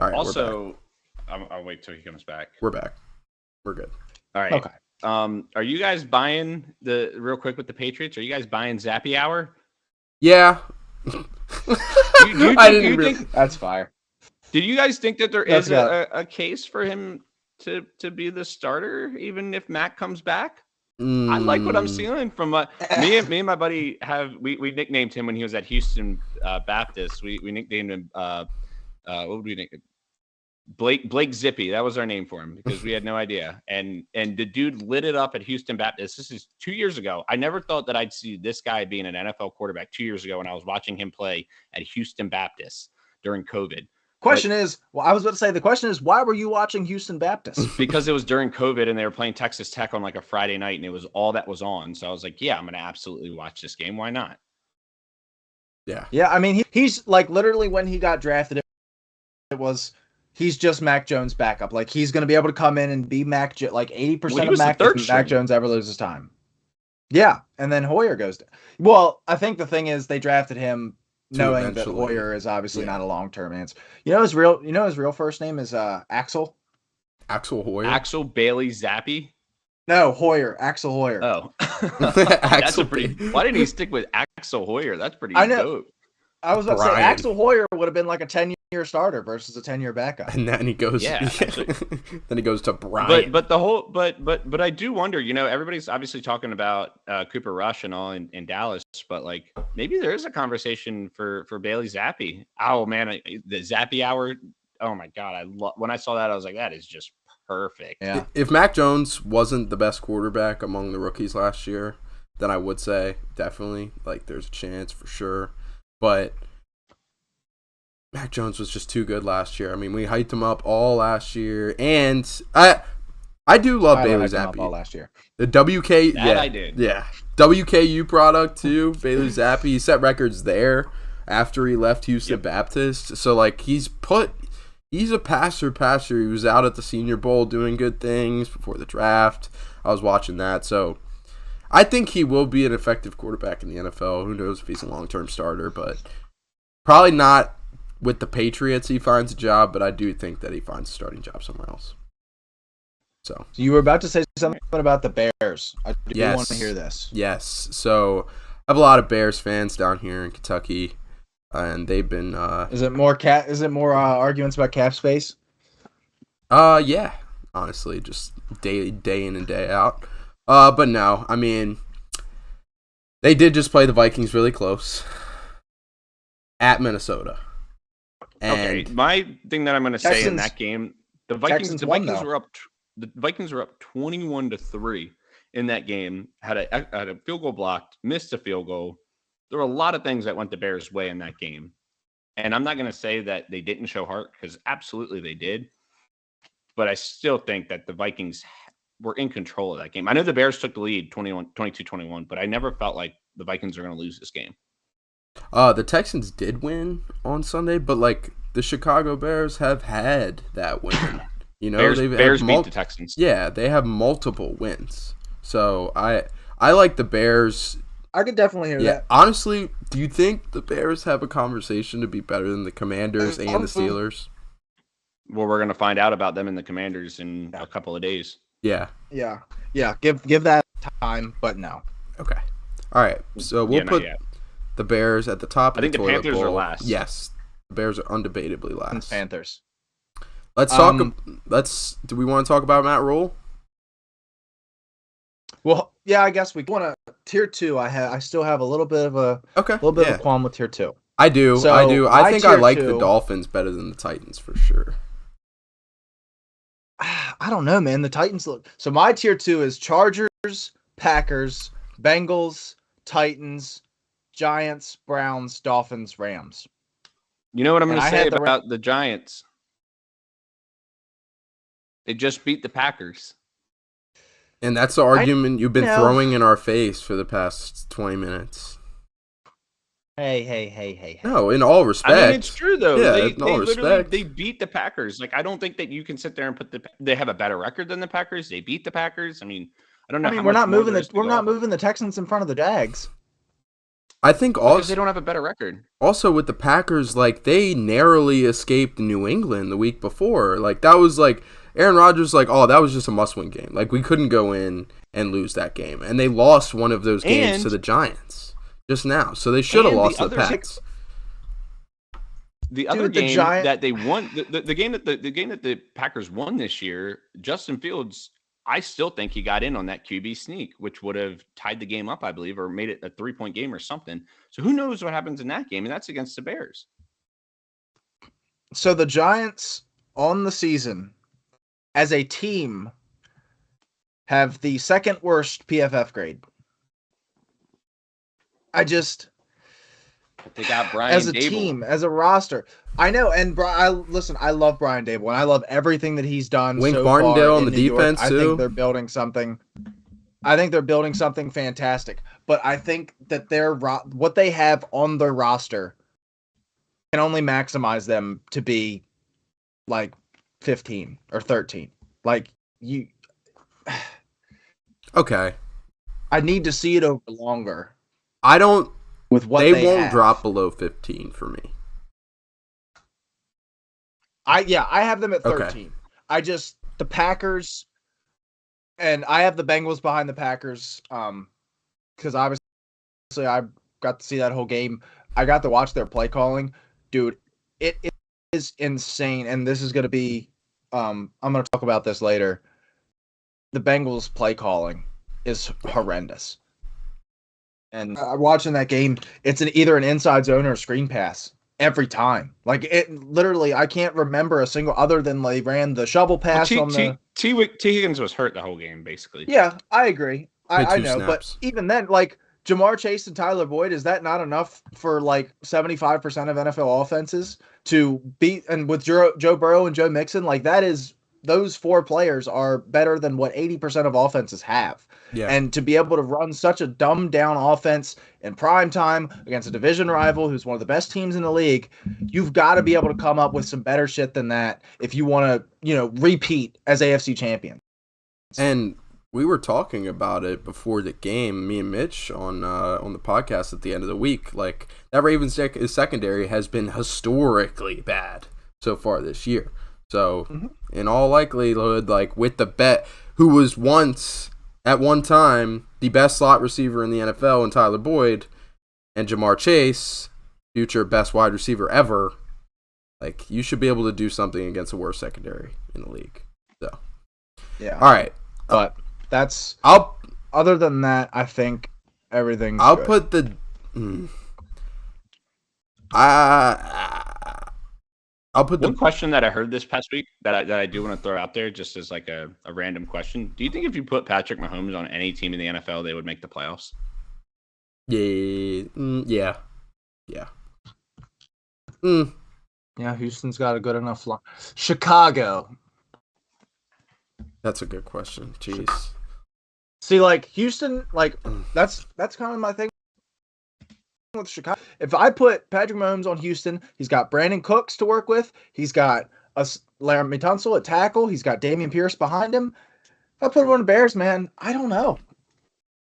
All right. Also, I'll wait till he comes back. We're back. We're good. All right. Okay. Are you guys buying real quick with the Patriots? Are you guys buying Zappy Hour? Yeah. I didn't think that's fire. Did you guys think that there is a case for him to be the starter, even if Mac comes back? I like what I'm seeing from me and my buddy we nicknamed him when he was at Houston Baptist. We nicknamed him what would we nickname? Blake Zippy. That was our name for him because we had no idea. And the dude lit it up at Houston Baptist. This is 2 years ago. I never thought that I'd see this guy being an NFL quarterback 2 years ago when I was watching him play at Houston Baptist during COVID. I was about to say, the question is, why were you watching Houston Baptist? Because it was during COVID and they were playing Texas Tech on like a Friday night and it was all that was on. So I was like, yeah, I'm going to absolutely watch this game. Why not? Yeah. Yeah, I mean, he's like literally when he got drafted, he's just Mac Jones' backup. Like, he's going to be able to come in and be Mac, like 80% of Mac if Mac Jones ever loses time. Yeah, and then Hoyer goes down. Well, I think the thing is they drafted him knowing that Hoyer is obviously not a long-term answer. You know his real first name is Axel? Axel Hoyer? Axel Bailey Zappy? No, Hoyer. Axel Hoyer. Oh. That's a pretty... Why didn't he stick with Axel Hoyer? That's pretty dope. I was about to say, Axel Hoyer would have been like a 10-year starter versus a 10-year backup. And then he goes, then he goes to Brian. But I do wonder, everybody's obviously talking about Cooper Rush and all in Dallas, but like maybe there is a conversation for Bailey Zappi. Oh man, the Zappy Hour. Oh my God. When I saw that, I was like, that is just perfect. Yeah. If Mac Jones wasn't the best quarterback among the rookies last year, then I would say definitely like there's a chance for sure. But Mac Jones was just too good last year. I mean, we hyped him up all last year, and I do love Bailey Zappi. All last year. The WK, I did. Yeah, WKU product too. Bailey Zappi, he set records there after he left Houston Baptist. So like he's a passer. He was out at the Senior Bowl doing good things before the draft. I was watching that, so I think he will be an effective quarterback in the NFL. Who knows if he's a long-term starter, but probably not with the Patriots he finds a job, but I do think that he finds a starting job somewhere else. So you were about to say something about the Bears. I do want to hear this. Yes. So I have a lot of Bears fans down here in Kentucky, and they've been Is it more arguments about cap space? Yeah. Honestly, just day in and day out. But no, I mean, they did just play the Vikings really close at Minnesota. And okay, my thing that I'm going to say in that game, the Vikings were up. The Vikings were up 21-3 in that game. Had a field goal blocked, missed a field goal. There were a lot of things that went the Bears' way in that game, and I'm not going to say that they didn't show heart because absolutely they did. But I still think that the Vikings were in control of that game. I know the Bears took the lead 22-21, but I never felt like the Vikings are going to lose this game. The Texans did win on Sunday, but like the Chicago Bears have had that win. Bears beat the Texans. Yeah, they have multiple wins. So I like the Bears. I could definitely hear that. Honestly, do you think the Bears have a conversation to be better than the Commanders and the Steelers? Well, we're going to find out about them and the Commanders in a couple of days. Yeah. Give that time, but no. Okay. All right. So we'll put the Bears at the top. I think the Panthers are last. Yes, the Bears are undebatably last. Panthers. Let's talk. Do we want to talk about Matt Rule? Well, yeah, I guess we want to tier 2. I still have a little bit of a of a qualm with tier 2. I do. I think I like the Dolphins better than the Titans for sure. I don't know, man. The Titans look. So my tier 2 is Chargers, Packers, Bengals, Titans, Giants, Browns, Dolphins, Rams. You know what I'm And going to I say had the about the Giants? They just beat the Packers. And that's the argument you've been know. throwing in our face for the past 20 minutes. Hey. No, in all respect. I mean, it's true though. Yeah, They all literally respect. they beat the Packers. Like, I don't think that you can sit there and they have a better record than the Packers. They beat the Packers. I mean, I don't know. we're how much not more moving there is to we're go not off of. moving the Texans in front of the Jags. I think Because they also don't have a better record. also with the Packers, like they narrowly escaped New England the week before. Like that was like Aaron Rodgers, like, oh, that was just a must-win game. Like we couldn't go in and lose that game, and they lost one of those games to the Giants just now. So they should have lost to the Pats. The other game that they won, the game that the Packers won this year, Justin Fields, I still think he got in on that QB sneak, which would have tied the game up, I believe, or made it a 3-point game or something. So who knows what happens in that game? And that's against the Bears. So the Giants on the season, as a team, have the second worst PFF grade. They got Brian as a Dable. team, as a roster. I know, and I love Brian Dable, and I love everything that he's done. Wink so Martindale far on the in New York. defense, I too. think they're building something. I think they're building something fantastic. But I think that what they have on their roster can only maximize them to be like 15 or 13. Like you. Okay. I need to see it over longer. I don't. With what they won't have. drop below 15 for me. I have them at 13. Okay. The Packers, and I have the Bengals behind the Packers, because obviously I got to see that whole game. I got to watch their play calling. Dude, it is insane, and this is going to be, I'm going to talk about this later. The Bengals play calling is horrendous. And watching that game, it's either an inside zone or a screen pass every time. Like it literally, I can't remember a single other than they ran the shovel pass on the. T. Higgins was hurt the whole game, basically. Yeah, I agree. I know, snaps. but even then, like Jamar Chase and Tyler Boyd, is that not enough for like 75% of NFL offenses to beat? And with Joe Burrow and Joe Mixon, like those four players are better than what 80% of offenses have. Yeah. And to be able to run such a dumbed down offense in prime time against a division rival who's one of the best teams in the league, you've got to be able to come up with some better shit than that if you want to, repeat as AFC champions. And we were talking about it before the game, me and Mitch on the podcast at the end of the week. Like that Ravens secondary has been historically bad so far this year. So in all likelihood, like with the bet, who was once at one time the best slot receiver in the NFL, and Tyler Boyd and Jamar Chase, future best wide receiver ever, like you should be able to do something against the worst secondary in the league. So yeah, all right, but that's other than that, I think everything's I'll good. put the I'll put one question that I heard this past week that I do want to throw out there just as like a random question. Do you think if you put Patrick Mahomes on any team in the NFL, they would make the playoffs? Yeah. Yeah, Houston's got a good enough line. Chicago. That's a good question. Jeez. See, like Houston, like that's kind of my thing with Chicago. If I put Patrick Mahomes on Houston, he's got Brandon Cooks to work with. He's got Laramie Tunsil at tackle. He's got Dameon Pierce behind him. If I put him on the Bears, man, I don't know.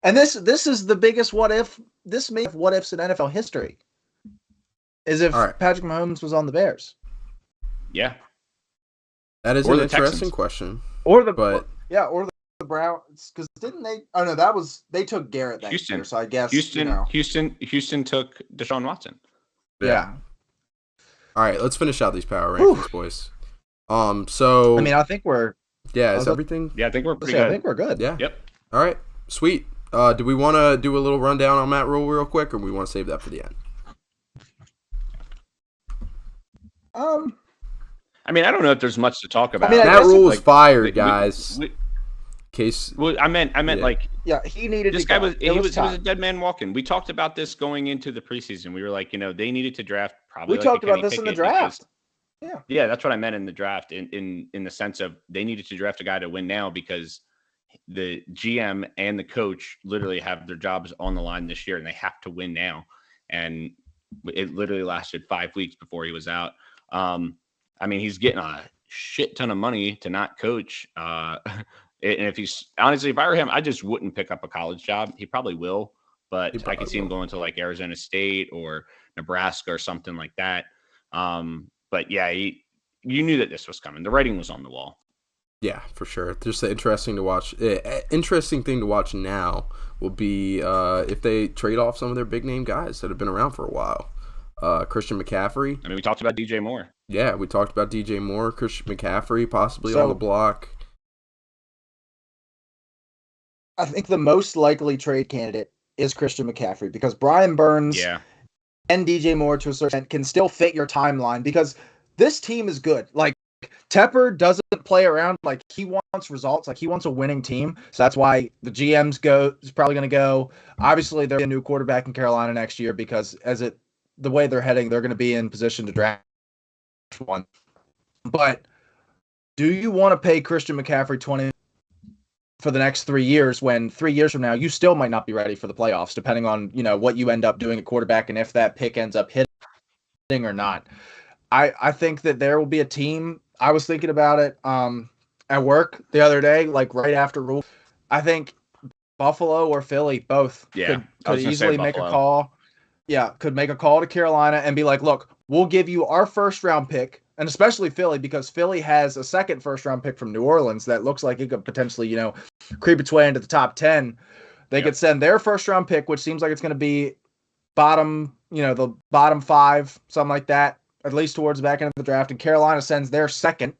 And this is the biggest what if. This may have what ifs in NFL history. Is if Patrick Mahomes was on the Bears. Yeah. That is an interesting question. Or the Browns, because didn't they? Oh no, they took Garrett that year. So I guess Houston took Deshaun Watson. Yeah. All right, let's finish out these power rankings, boys. So I mean, I think we're. Yeah, is everything? Yeah, I think we're pretty good. I think we're good. Yeah. Yep. All right, sweet. Do we want to do a little rundown on Matt Rule real quick, or we want to save that for the end? I mean, I don't know if there's much to talk about. That rule is fired, guys. Well, I meant like, yeah, he needed this to guy go. he was a dead man walking. We talked about this going into the preseason. We were like, they needed to draft probably. We talked about this in the draft. Yeah, that's what I meant in the draft. In the sense of they needed to draft a guy to win now because the GM and the coach literally have their jobs on the line this year, and they have to win now. And it literally lasted 5 weeks before he was out. I mean, he's getting a shit ton of money to not coach. And if he's honestly, if I were him, I just wouldn't pick up a college job. He probably will, but I could see him going to like Arizona State or Nebraska or something like that. But yeah, you knew that this was coming. The writing was on the wall. Yeah, for sure. Just interesting to watch. Interesting thing to watch now will be if they trade off some of their big name guys that have been around for a while. Christian McCaffrey. I mean, we talked about DJ Moore. Yeah, we talked about DJ Moore, Christian McCaffrey possibly on the block. I think the most likely trade candidate is Christian McCaffrey because Brian Burns and DJ Moore to a certain extent can still fit your timeline because this team is good. Like Tepper doesn't play around. Like he wants results. Like he wants a winning team. So that's why the GM's is probably going to go. Obviously, there'll be a new quarterback in Carolina next year because the way they're heading, they're going to be in position to draft one. But do you want to pay Christian McCaffrey $20 for the next 3 years when 3 years from now you still might not be ready for the playoffs, depending on what you end up doing at quarterback and if that pick ends up hitting or not? I think that there will be a team. I was thinking about it at work the other day, like right after rule. I think Buffalo or Philly both could easily make a call. Yeah, could make a call to Carolina and be like, look, we'll give you our first round pick, and especially Philly because Philly has a second first round pick from New Orleans that looks like it could potentially, creep its way into the top 10. They could send their first round pick, which seems like it's going to be bottom, the bottom 5, something like that, at least towards the back end of the draft. And Carolina sends their second.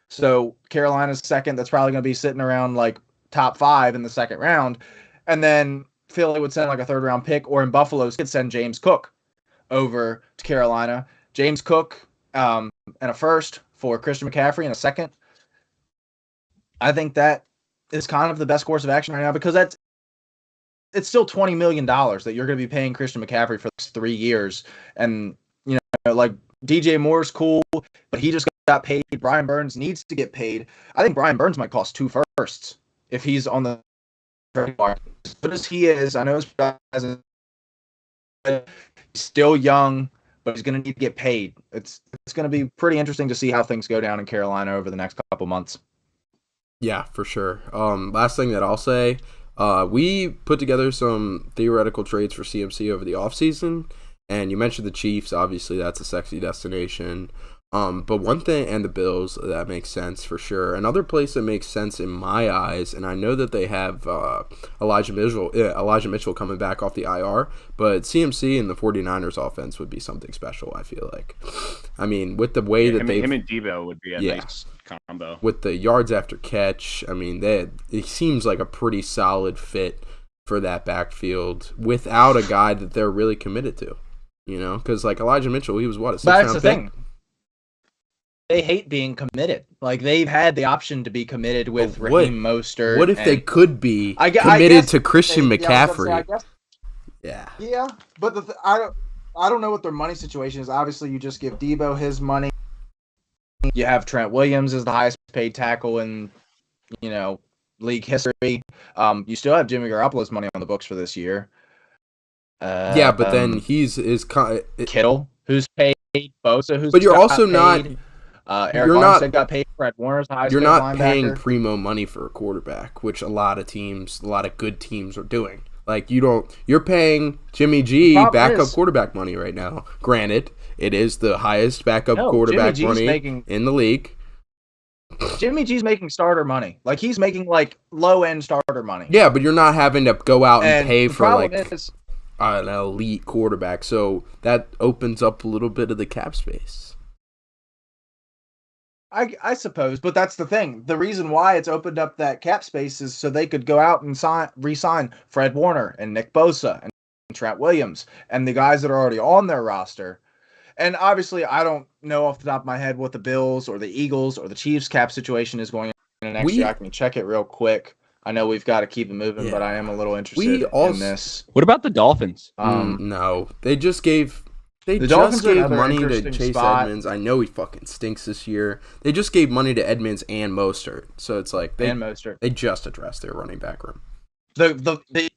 So Carolina's second, that's probably going to be sitting around like top 5 in the second round. And then Philly would send like a third round pick, or in Buffalo could send James Cook over to Carolina. James Cook and a first for Christian McCaffrey and a second. I think that is kind of the best course of action right now because it's still $20 million that you're going to be paying Christian McCaffrey for the next 3 years. And, like DJ Moore's cool, but he just got paid. Brian Burns needs to get paid. I think Brian Burns might cost 2 firsts if he's on the market. As good as he is, I know he's still young, but he's going to need to get paid. It's going to be pretty interesting to see how things go down in Carolina over the next couple months. Yeah, for sure. Last thing that I'll say, we put together some theoretical trades for CMC over the offseason, and you mentioned the Chiefs. Obviously, that's a sexy destination. But one thing, and the Bills, that makes sense for sure. Another place that makes sense in my eyes, and I know that they have Elijah Mitchell coming back off the IR, but CMC and the 49ers offense would be something special, I feel like. I mean, with the way that him and Debo would be a nice combo. With the yards after catch, I mean, it seems like a pretty solid fit for that backfield without a guy that they're really committed to. Because like Elijah Mitchell, he was what, a 6th-round pick? Thing. They hate being committed. Like, they've had the option to be committed with Raheem Mostert. What if they could be committed to Christian McCaffrey? Yeah. Yeah, but I don't know what their money situation is. Obviously, you just give Debo his money. You have Trent Williams as the highest paid tackle in, league history. You still have Jimmy Garoppolo's money on the books for this year. Yeah, but then Kittle, who's paid, Bosa, who's but you're also paid. Not. Eric Armstead got paid. Fred Warner's the highest. You're paid not linebacker. paying primo money for a quarterback, which a lot of good teams are doing. Like you're paying Jimmy G backup quarterback money right now. Granted, it is the highest backup quarterback money in the league. Jimmy G's making starter money. Like, he's making like low end starter money. Yeah, but you're not having to go out and pay for like an elite quarterback. So that opens up a little bit of the cap space. I suppose, but that's the thing. The reason why it's opened up that cap space is so they could go out and re-sign Fred Warner and Nick Bosa and Trent Williams and the guys that are already on their roster. And obviously, I don't know off the top of my head what the Bills or the Eagles or the Chiefs cap situation is going in next year. I can check it real quick. I know we've got to keep it moving, but I am a little interested in this. What about the Dolphins? No, they just gave money to Chase Edmonds. I know he fucking stinks this year. They just gave money to Edmonds and Mostert, so it's like they just addressed their running back room. The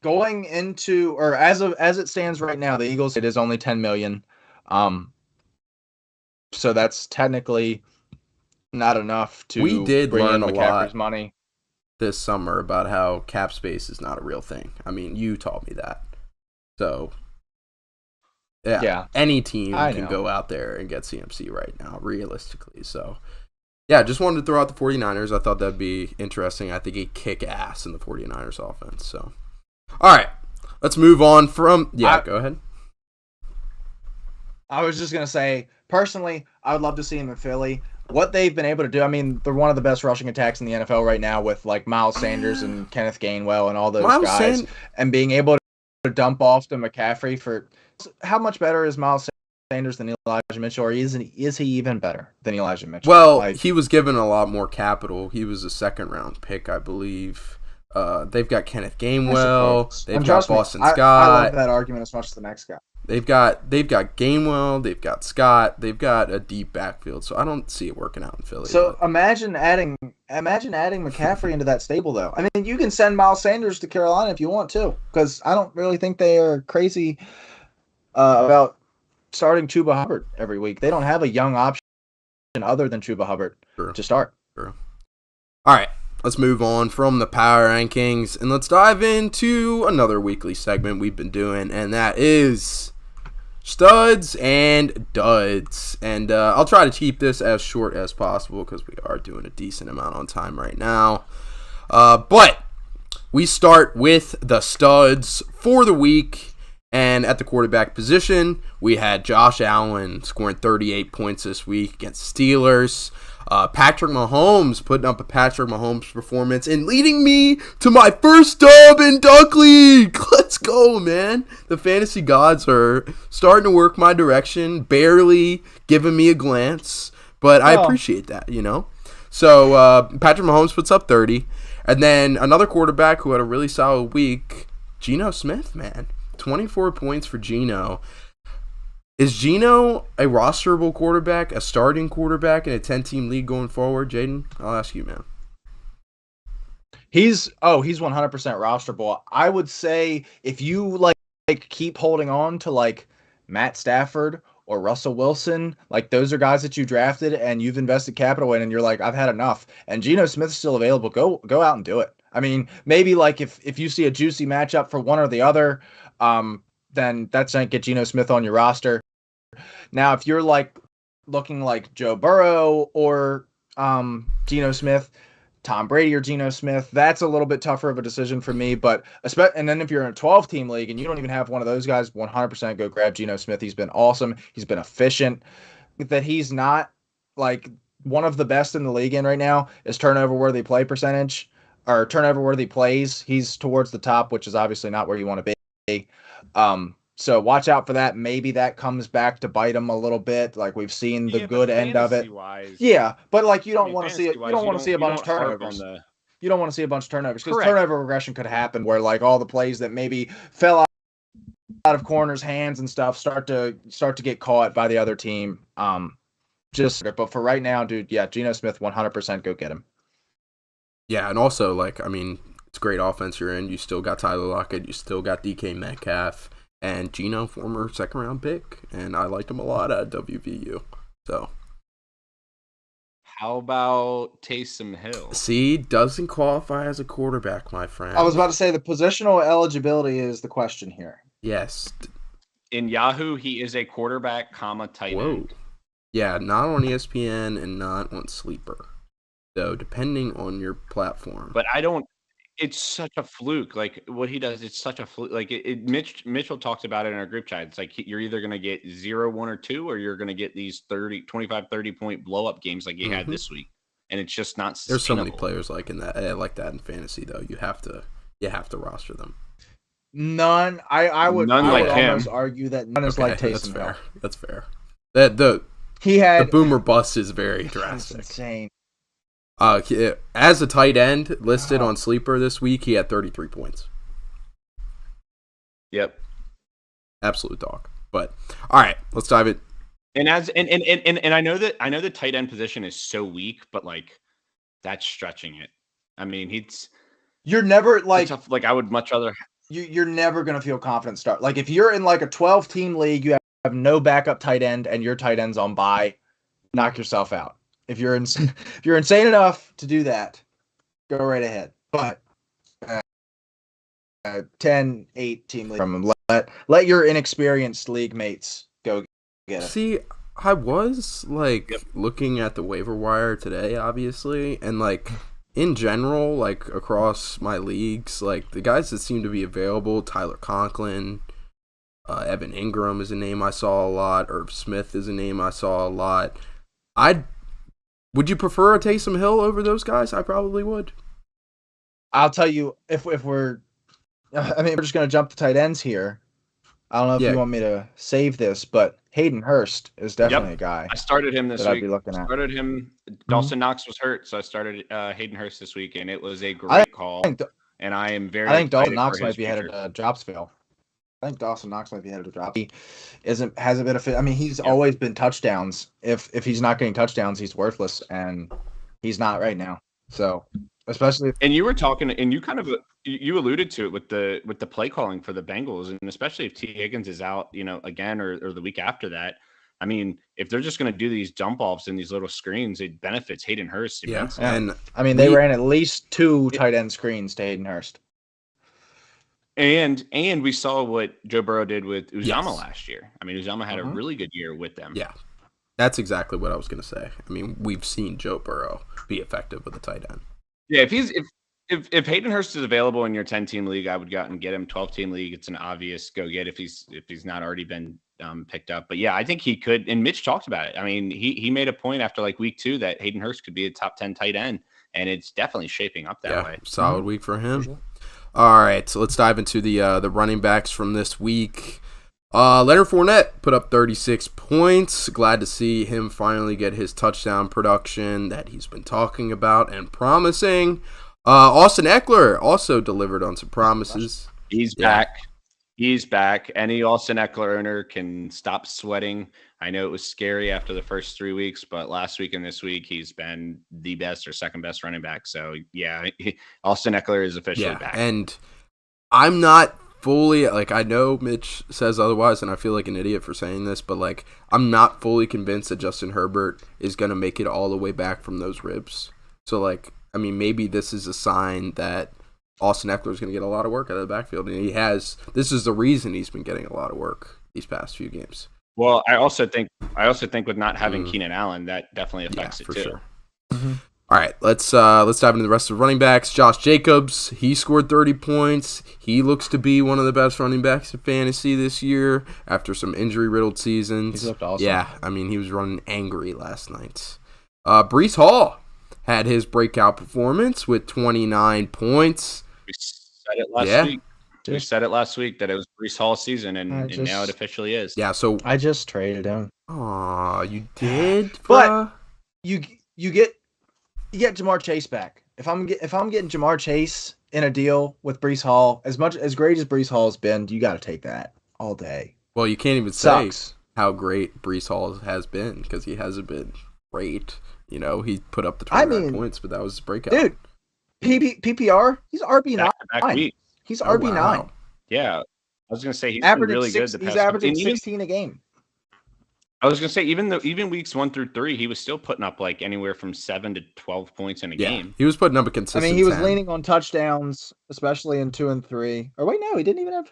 going into or as it stands right now, the Eagles it is only $10 million. So that's technically not enough to we did bring learn in a McCaffrey's lot money this summer about how cap space is not a real thing. I mean, you taught me that. So yeah. Any team can go out there and get CMC right now, realistically. So yeah, just wanted to throw out the 49ers. I thought that'd be interesting. I think he'd kick ass in the 49ers offense. So all right, let's move on from go ahead. I was just going to say, personally, I would love to see him in Philly. What they've been able to do, I mean, they're one of the best rushing attacks in the NFL right now with, like, Miles Sanders and Kenneth Gainwell and all those guys. And being able to dump off to McCaffrey for – how much better is Miles Sanders than Elijah Mitchell, or is he even better than Elijah Mitchell? Well, he was given a lot more capital. He was a second-round pick, I believe. They've got Kenneth Gainwell. They've got Boston Scott. I love that argument as much as the next guy. They've got Gainwell, they've got Scott, they've got a deep backfield, so I don't see it working out in Philly. So imagine adding McCaffrey into that stable, though. I mean, you can send Miles Sanders to Carolina if you want to, because I don't really think they are crazy about starting Chuba Hubbard every week. They don't have a young option other than Chuba Hubbard to start. True. All right. Let's move on from the power rankings and let's dive into another weekly segment we've been doing, and that is studs and duds. And I'll try to keep this as short as possible because we are doing a decent amount on time right now. But we start with the studs for the week, and at the quarterback position, we had Josh Allen scoring 38 points this week against Steelers. Patrick Mahomes putting up a Patrick Mahomes performance and leading me to my first dub in Dunk League. Let's go, man. The fantasy gods are starting to work my direction, barely giving me a glance, but I appreciate that, you know. So Patrick Mahomes puts up 30. And then another quarterback who had a really solid week, Geno Smith, man. 24 points for Geno. Is Geno a rosterable quarterback, a starting quarterback in a 10-team league going forward, Jaden? I'll ask you, man. He's 100% rosterable. I would say if you like keep holding on to like Matt Stafford or Russell Wilson, like those are guys that you drafted and you've invested capital in, and you're like, I've had enough. And Geno Smith's still available. Go out and do it. I mean, maybe like if you see a juicy matchup for one or the other, then that's going to get Geno Smith on your roster. Now, if you're like looking like Joe Burrow or Geno Smith, Tom Brady or Geno Smith, that's a little bit tougher of a decision for me. But and then if you're in a 12-team league and you don't even have one of those guys, 100% go grab Geno Smith. He's been awesome. He's been efficient. That he's not like one of the best in the league in right now is turnover worthy play percentage or turnover worthy plays. He's towards the top, which is obviously not where you want to be. So watch out for that. Maybe that comes back to bite him a little bit. Like we've seen the good end of it. Yeah, but like you don't want to see it. You don't want to see a bunch of turnovers. You don't want to see a bunch of turnovers because turnover regression could happen where like all the plays that maybe fell out of corners' hands and stuff start to get caught by the other team. But for right now, dude, yeah, Geno Smith, 100% go get him. Yeah, and also like I mean, it's great offense you're in. You still got Tyler Lockett. You still got DK Metcalf. And Geno, former second-round pick, and I liked him a lot at WVU. So, how about Taysom Hill? See, doesn't qualify as a quarterback, my friend. I was about to say the positional eligibility is the question here. Yes. In Yahoo, he is a quarterback, tight end. Yeah, not on ESPN and not on Sleeper. So, depending on your platform. But it's such a fluke. Like what he does, it's such a fluke. Like Mitchell talks about it in our group chat. It's like you're either going to get 0, 1, or 2, or you're going to get these 25, 30-point blow-up games like he had this week. And it's just not sustainable. There's so many players like that in fantasy, though. You have to roster them. None. I would like almost argue that none is like Taysom Hill. That's fair. The He had boomer bust is very That's drastic. insane. As a tight end listed on Sleeper this week, he had 33 points. Yep. Absolute dog. But all right, let's dive in. And I know the tight end position is so weak, but like that's stretching it. I mean, You're never like tough. Like I would much rather. you're never gonna feel confident start. Like if you're in like a 12-team league, you have no backup tight end, and your tight end's on bye, knock yourself out. If you're if you're insane enough to do that, go right ahead. But 10, 8 team league from him. Let your inexperienced league mates go get it. See, I was like looking at the waiver wire today, obviously, and like in general, like across my leagues, like the guys that seem to be available, Tyler Conklin, Evan Ingram is a name I saw a lot. Irv Smith is a name I saw a lot. Would you prefer a Taysom Hill over those guys? I probably would. I'll tell you if we're we're just gonna jump to tight ends here. I don't know if you want me to save this, but Hayden Hurst is definitely a guy. I started him this that week. I'd be looking at. Started him. Dawson Knox was hurt, so I started Hayden Hurst this week, and it was a great call. And I am very. I think Dawson excited Knox for might his be future. headed to Dropsville. I think Dawson Knox might be headed to Drop. He hasn't been a fit. I mean, he's always been touchdowns. If he's not getting touchdowns, he's worthless, and he's not right now. So especially. And you were talking, and you kind of you alluded to it with the play calling for the Bengals, and especially if T. Higgins is out, again or the week after that. I mean, if they're just going to do these dump offs and these little screens, it benefits Hayden Hurst immensely. Yeah, and I mean, they ran at least 2 tight end screens to Hayden Hurst. And we saw what Joe Burrow did with Uzama last year. I mean, Uzama had a really good year with them. Yeah, that's exactly what I was going to say. I mean, we've seen Joe Burrow be effective with a tight end. Yeah, if Hayden Hurst is available in your 10-team league, I would go out and get him. 12-team league, it's an obvious go get if he's not already been picked up. But yeah, I think he could. And Mitch talked about it. I mean, he made a point after like week 2 that Hayden Hurst could be a top 10 tight end, and it's definitely shaping up that way. Solid week for him. Sure. All right, so let's dive into the running backs from this week. Leonard Fournette put up 36 points. Glad to see him finally get his touchdown production that he's been talking about and promising. Austin Eckler also delivered on some promises. He's back. He's back. Any Austin Eckler owner can stop sweating. I know it was scary after the first 3 weeks, but last week and this week, he's been the best or second best running back. So, yeah, Austin Eckler is officially back. And I'm not fully, like, I know Mitch says otherwise, and I feel like an idiot for saying this, but, like, I'm not fully convinced that Justin Herbert is going to make it all the way back from those ribs. So, like, I mean, maybe this is a sign that Austin Eckler is going to get a lot of work out of the backfield, and he has. This is the reason he's been getting a lot of work these past few games. Well, I also think with not having Keenan Allen, that definitely affects it too. Sure. Mm-hmm. All right, let's dive into the rest of the running backs. Josh Jacobs, he scored 30 points. He looks to be one of the best running backs in fantasy this year after some injury-riddled seasons. He looked awesome. Yeah, I mean, he was running angry last night. Breece Hall had his breakout performance with 29 points. We said it last week. We said it last week that it was Breece Hall's season, and now it officially is. Yeah, so I just traded him. Aw, you did, but you get Jamar Chase back. If I'm getting Jamar Chase in a deal with Breece Hall, as great as Breece Hall has been, you got to take that all day. Well, you can't even say how great Breece Hall has been because he hasn't been great. You know, he put up the 29 points, but that was his breakout. Dude, PPR, he's RB9. He's RB9. Wow. Yeah. I was going to say he's been really good. He's averaging 16 a game. I was going to say even weeks 1 through 3, he was still putting up like anywhere from 7 to 12 points in a game. He was putting up a consistent. I mean, he was 10. leaning on touchdowns, especially in 2 and 3. Or wait, no, he didn't even have.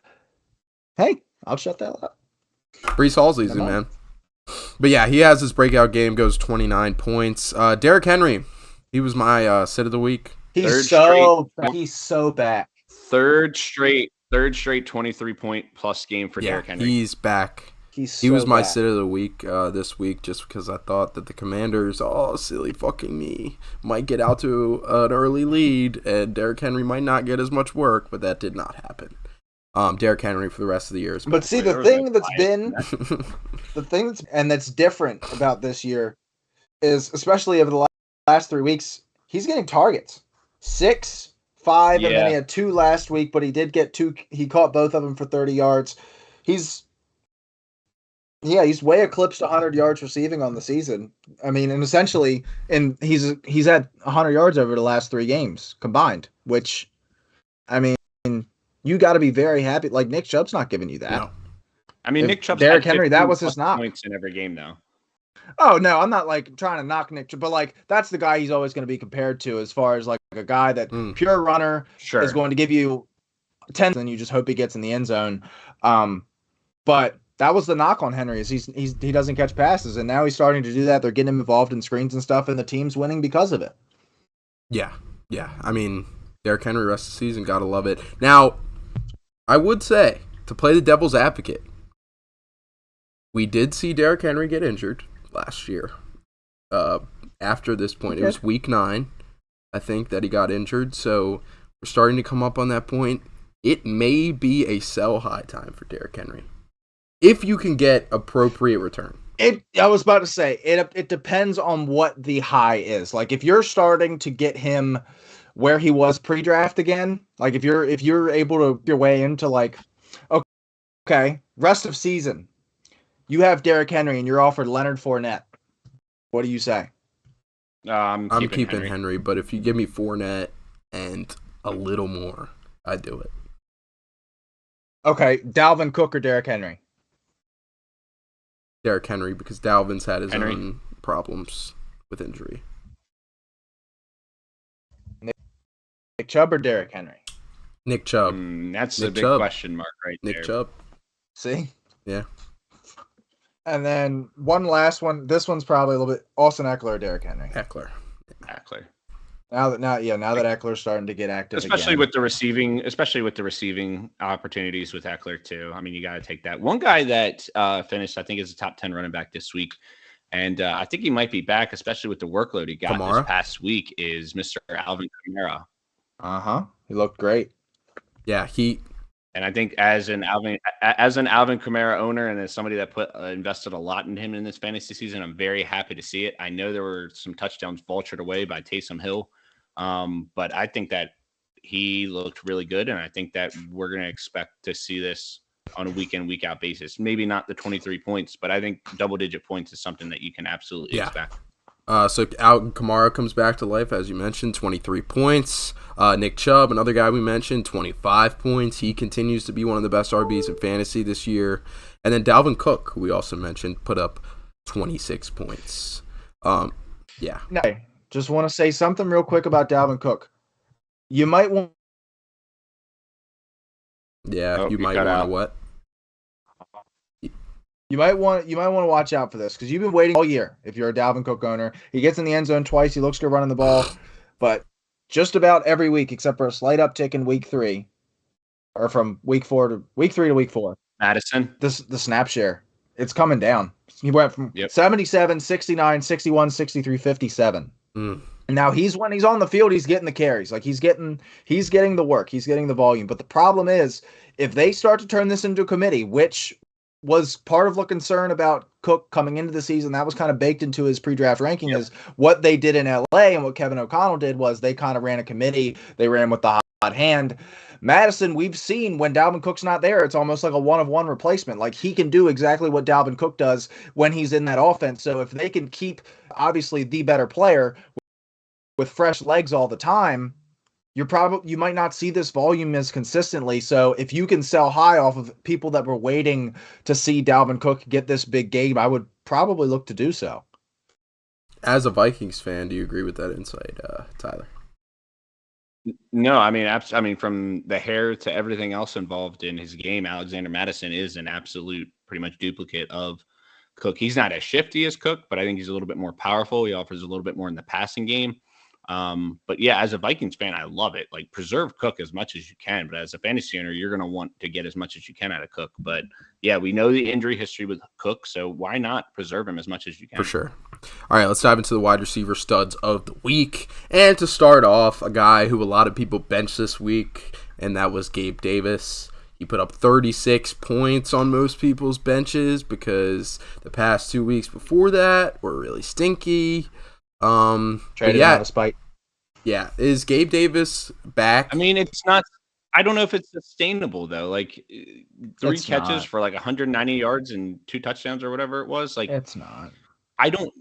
Hey, I'll shut that up. Breece Hall's easy, man. But yeah, he has his breakout game, goes 29 points. Derrick Henry, he was my sit of the week. He's so back. Third straight 23-point plus game for Derrick Henry. He's back. He was my sit of the week this week just because I thought that the Commanders, silly fucking me, might get out to an early lead and Derrick Henry might not get as much work, but that did not happen. Derrick Henry for the rest of the year. But see, the thing that's different about this year is, especially over the last 3 weeks, he's getting targets. 6, 5, and then he had 2 last week, but he did get 2. He caught both of them for 30 yards. He's way eclipsed 100 yards receiving on the season. I mean, and essentially, he's had 100 yards over the last 3 games combined, which, I mean, you got to be very happy. Like, Nick Chubb's not giving you that. No. I mean, Nick Chubb's Derrick Henry, that was his knock. Points in every game, though. Oh, no, I'm not, like, trying to knock Nick Chubb, but, like, that's the guy he's always going to be compared to as far as, like, a guy that pure runner is going to give you 10, and you just hope he gets in the end zone. But that was the knock on Henry, is he doesn't catch passes, and now he's starting to do that. They're getting him involved in screens and stuff, and the team's winning because of it. Yeah. I mean, Derrick Henry rest of the season, gotta love it. Now, I would say, to play the devil's advocate, we did see Derrick Henry get injured last year. After this point, It was week 9, I think, that he got injured. So we're starting to come up on that point. It may be a sell high time for Derrick Henry, if you can get appropriate return. I was about to say, it depends on what the high is. Like, if you're starting to get him where he was pre-draft again, like if you're able to your way into, like, okay, rest of season, you have Derrick Henry and you're offered Leonard Fournette. What do you say? I'm keeping Henry, but if you give me Fournette and a little more, I'd do it. Okay, Dalvin Cook or Derrick Henry? Derrick Henry, because Dalvin's had his own problems with injury. Nick Chubb or Derrick Henry? Nick Chubb. That's the big question mark right there. Nick Chubb. See? Yeah. And then one last one. This one's probably a little bit Austin Eckler or Derrick Henry. Eckler. Now that Eckler's starting to get active, especially with the receiving opportunities with Eckler too. I mean, you got to take that. One guy that finished, I think, is a top 10 running back this week, and I think he might be back, especially with the workload he got this past week, is Mr. Alvin Kamara. He looked great. Yeah, and I think as an Alvin Kamara owner and as somebody that invested a lot in him in this fantasy season, I'm very happy to see it. I know there were some touchdowns vultured away by Taysom Hill, but I think that he looked really good, and I think that we're going to expect to see this on a week in, week out basis. Maybe not the 23 points, but I think double-digit points is something that you can absolutely expect. So Alvin Kamara comes back to life, as you mentioned, 23 points. Nick Chubb, another guy we mentioned, 25 points. He continues to be one of the best RBs in fantasy this year. And then Dalvin Cook, who we also mentioned, put up 26 points. Yeah. Now, just want to say something real quick about Dalvin Cook. You might want. Yeah, you might want to what? You might want to watch out for this because you've been waiting all year. If you're a Dalvin Cook owner, he gets in the end zone twice. He looks good running the ball, but just about every week, except for a slight uptick in week 3, or from week 3 to week 4. Madison, the snap share, it's coming down. He went from 77, 69, 61, 63, 57. And now when he's on the field, he's getting the carries. Like he's getting the work. He's getting the volume. But the problem is, if they start to turn this into a committee, which was part of the concern about Cook coming into the season, that was kind of baked into his pre-draft ranking, is what they did in LA, and what Kevin O'Connell did was they kind of ran a committee. They ran with the hot hand. Madison, we've seen when Dalvin Cook's not there, it's almost like a one-of-one replacement. Like he can do exactly what Dalvin Cook does when he's in that offense. So if they can keep, obviously, the better player with fresh legs all the time, you might not see this volume as consistently. So if you can sell high off of people that were waiting to see Dalvin Cook get this big game, I would probably look to do so. As a Vikings fan, do you agree with that insight, Tyler? No, I mean, from the hair to everything else involved in his game, Alexander Madison is an absolute pretty much duplicate of Cook. He's not as shifty as Cook, but I think he's a little bit more powerful. He offers a little bit more in the passing game. But yeah, as a Vikings fan, I love it. Like, preserve Cook as much as you can, but as a fantasy owner, you're going to want to get as much as you can out of Cook. But yeah, we know the injury history with Cook, so why not preserve him as much as you can? For sure. All right, let's dive into the wide receiver studs of the week. And to start off, a guy who a lot of people benched this week, and that was Gabe Davis. He put up 36 points on most people's benches because the past 2 weeks before that were really stinky. Traded out of spite. Yeah, is Gabe Davis back? I mean, it's not. I don't know if it's sustainable though. Like three It's catches not. for like 190 yards and 2 touchdowns or whatever it was. Like It's not. I don't.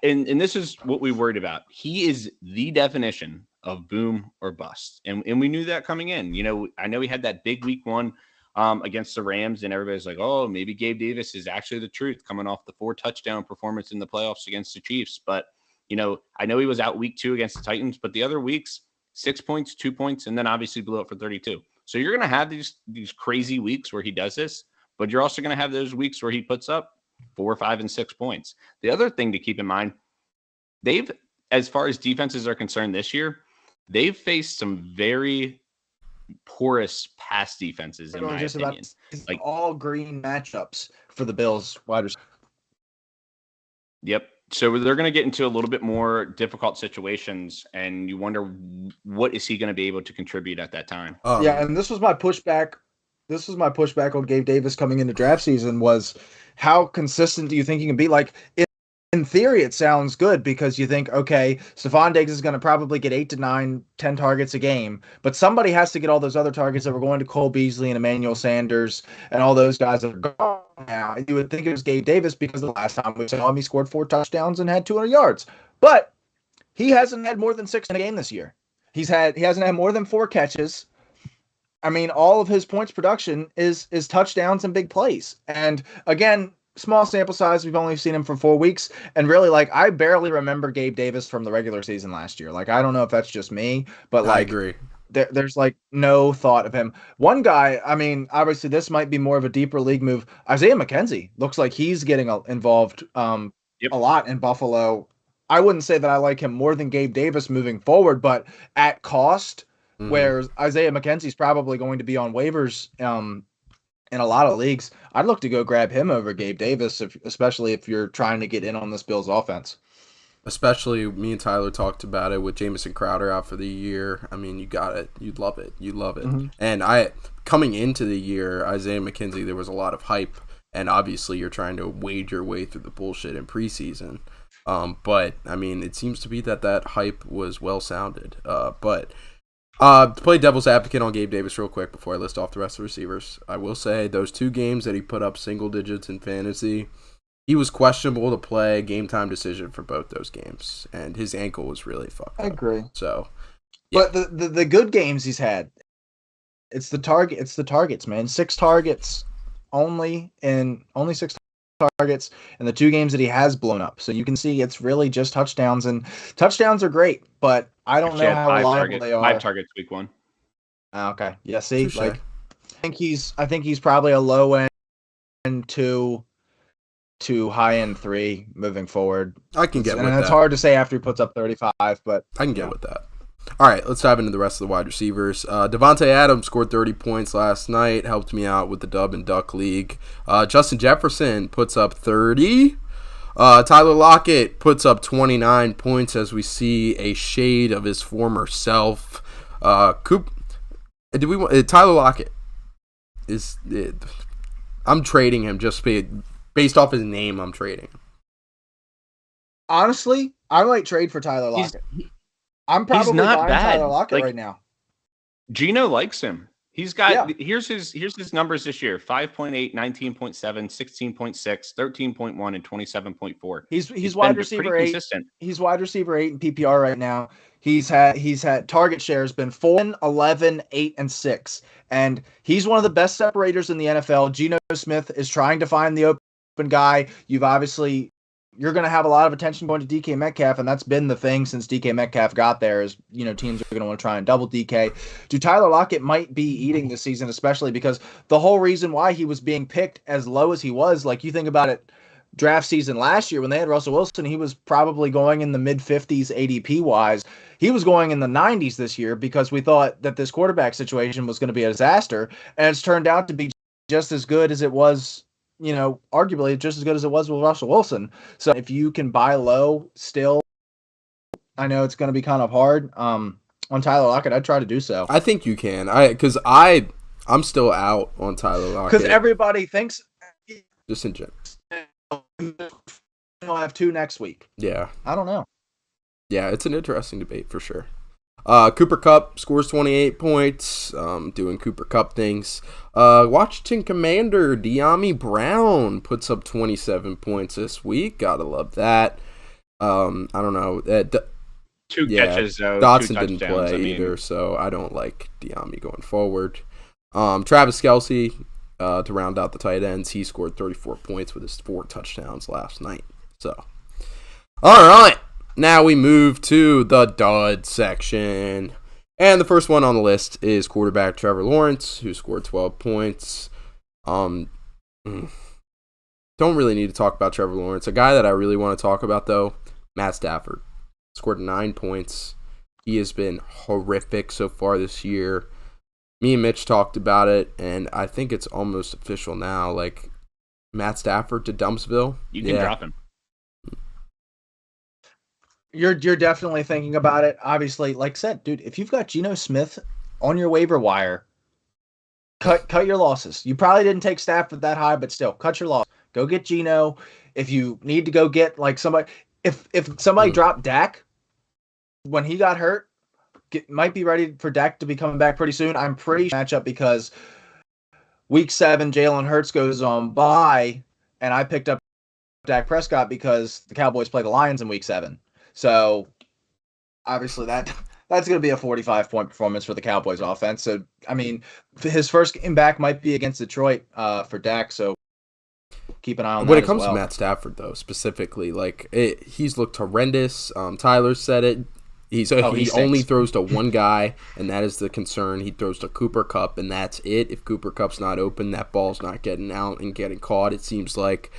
And this is what we worried about. He is the definition of boom or bust, and we knew that coming in. You know, I know he had that big week 1 against the Rams, and everybody's like, oh, maybe Gabe Davis is actually the truth coming off the 4 touchdown performance in the playoffs against the Chiefs. But you know, I know he was out week 2 against the Titans, but the other weeks, 6 points, 2 points, and then obviously blew up for 32. So you're going to have these crazy weeks where he does this, but you're also going to have those weeks where he puts up 4, 5, and 6 points. The other thing to keep in mind, they've, as far as defenses are concerned this year, they've faced some very porous pass defenses, in my opinion. Like all green matchups for the Bills wide receivers. Yep. So they're going to get into a little bit more difficult situations, and you wonder what is he going to be able to contribute at that time. Yeah, and this was my pushback. This was my pushback on Gabe Davis coming into draft season was how consistent do you think he can be? Like in theory, it sounds good because you think, okay, Stephon Diggs is going to probably get 8 to 9, 10 targets a game, but somebody has to get all those other targets that were going to Cole Beasley and Emmanuel Sanders and all those guys that are gone now. You would think it was Gabe Davis because the last time we saw him, he scored 4 touchdowns and had 200 yards. But he hasn't had more than 6 in a game this year. He hasn't had more than 4 catches. I mean, all of his points production is touchdowns and big plays. And again, small sample size. We've only seen him for 4 weeks. And really, like, I barely remember Gabe Davis from the regular season last year. Like, I don't know if that's just me, but like, I agree. There's like no thought of him. One guy, I mean, obviously this might be more of a deeper league move. Isaiah McKenzie looks like he's getting involved a lot in Buffalo. I wouldn't say that I like him more than Gabe Davis moving forward, but at cost, where Isaiah McKenzie's probably going to be on waivers in a lot of leagues, I'd look to go grab him over Gabe Davis, especially if you're trying to get in on this Bills offense. Especially me and Tyler talked about it with Jamison Crowder out for the year. I mean, you got it. You'd love it. You love it. Mm-hmm. And coming into the year, Isaiah McKenzie, there was a lot of hype. And obviously you're trying to wade your way through the bullshit in preseason. But, I mean, it seems to be that hype was well-sounded. To play devil's advocate on Gabe Davis real quick before I list off the rest of the receivers, I will say those 2 games that he put up single digits in fantasy, he was questionable to play, game time decision for both those games, and his ankle was really fucked up. I agree. So, yeah. But the good games he's had, it's the targets, man. 6 targets only 6 targets in the 2 games that he has blown up. So you can see it's really just touchdowns, and touchdowns are great, but I don't know how reliable they are. 5 targets week 1. Okay. Yeah, see, like I think he's probably a low end 2 to high end 3 moving forward. I can get with that. And it's hard to say after he puts up 35, but I can get with that. All right, let's dive into the rest of the wide receivers. Devontae Adams scored 30 points last night, helped me out with the Dub and Duck League. Justin Jefferson puts up 30. Tyler Lockett puts up 29 points as we see a shade of his former self. Tyler Lockett is. I'm trading him just based off his name. I'm trading him. Honestly, I might trade for Tyler Lockett. I'm probably buying Tyler Lockett right now. Gino likes him. He's got here's his numbers this year: 5.8, 19.7, 16.6, 13.1, and 27.4. He's wide receiver 8. Consistent. He's wide receiver 8 in PPR right now. He's had target shares been 4, 11, 8, and 6, and he's one of the best separators in the NFL. Geno Smith is trying to find the open guy. You're going to have a lot of attention going to DK Metcalf, and that's been the thing since DK Metcalf got there is, teams are going to want to try and double DK. Tyler Lockett might be eating this season, especially because the whole reason why he was being picked as low as he was, like you think about it, draft season last year when they had Russell Wilson, he was probably going in the mid-50s ADP-wise. He was going in the 90s this year because we thought that this quarterback situation was going to be a disaster, and it's turned out to be just as good as it was, arguably just as good as it was with Russell Wilson. So if you can buy low still, I know it's going to be kind of hard on Tyler Lockett. I'd try to do so. I think you can. Because I I'm still out on Tyler Lockett. Because everybody thinks just in general. I'll have 2 next week. Yeah. I don't know. Yeah, it's an interesting debate for sure. Cooper Kupp scores 28 points, doing Cooper Kupp things. Washington Commander De'Ami Brown puts up 27 points this week. Gotta love that. I don't know. 2 catches, though. Dotson didn't play either, so I don't like De'Ami going forward. Travis Kelce, to round out the tight ends, he scored 34 points with his 4 touchdowns last night. So, all right. Now we move to the dud section. And the first one on the list is quarterback Trevor Lawrence, who scored 12 points. Don't really need to talk about Trevor Lawrence. A guy that I really want to talk about, though, Matt Stafford. Scored 9 points. He has been horrific so far this year. Me and Mitch talked about it, and I think it's almost official now. Like, Matt Stafford to Dumpsville. You can drop him. You're definitely thinking about it. Obviously, like I said, dude, if you've got Geno Smith on your waiver wire, cut your losses. You probably didn't take Stafford that high, but still, cut your loss. Go get Geno. If you need to go get like somebody, if somebody dropped Dak when he got hurt, might be ready for Dak to be coming back pretty soon. I'm pretty sure matchup because week 7, Jalen Hurts goes on bye, and I picked up Dak Prescott because the Cowboys play the Lions in week 7. So, obviously, that's going to be a 45-point performance for the Cowboys offense. So, I mean, his first game back might be against Detroit for Dak, so keep an eye on that. When it comes to Matt Stafford, though, specifically, he's looked horrendous. Tyler said it. He only throws to one guy, and that is the concern. He throws to Cooper Kupp, and that's it. If Cooper Kupp's not open, that ball's not getting out and getting caught, it seems like.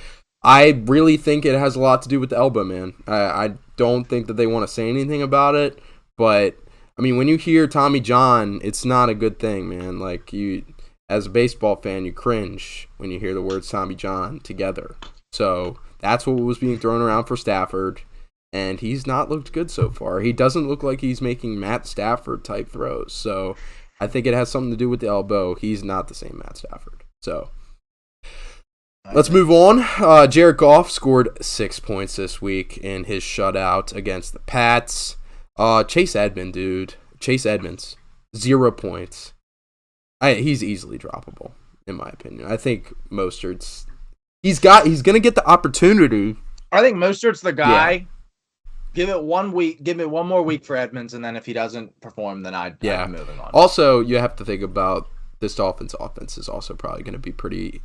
I really think it has a lot to do with the elbow, man. I don't think that they want to say anything about it, but, I mean, when you hear Tommy John, it's not a good thing, man. Like, you, as a baseball fan, you cringe when you hear the words Tommy John together. So, that's what was being thrown around for Stafford, and he's not looked good so far. He doesn't look like he's making Matt Stafford-type throws, so I think it has something to do with the elbow. He's not the same Matt Stafford, so... Let's move on. Jared Goff scored 6 points this week in his shutout against the Pats. Chase Edmonds, 0 points. He's easily droppable, in my opinion. I think Mostert's he's gonna get the opportunity. I think Mostert's the guy. Yeah. Give it 1 week. Give it 1 more week for Edmonds, and then if he doesn't perform, then I'm moving on. Also, you have to think about this Dolphins offense is also probably going to be pretty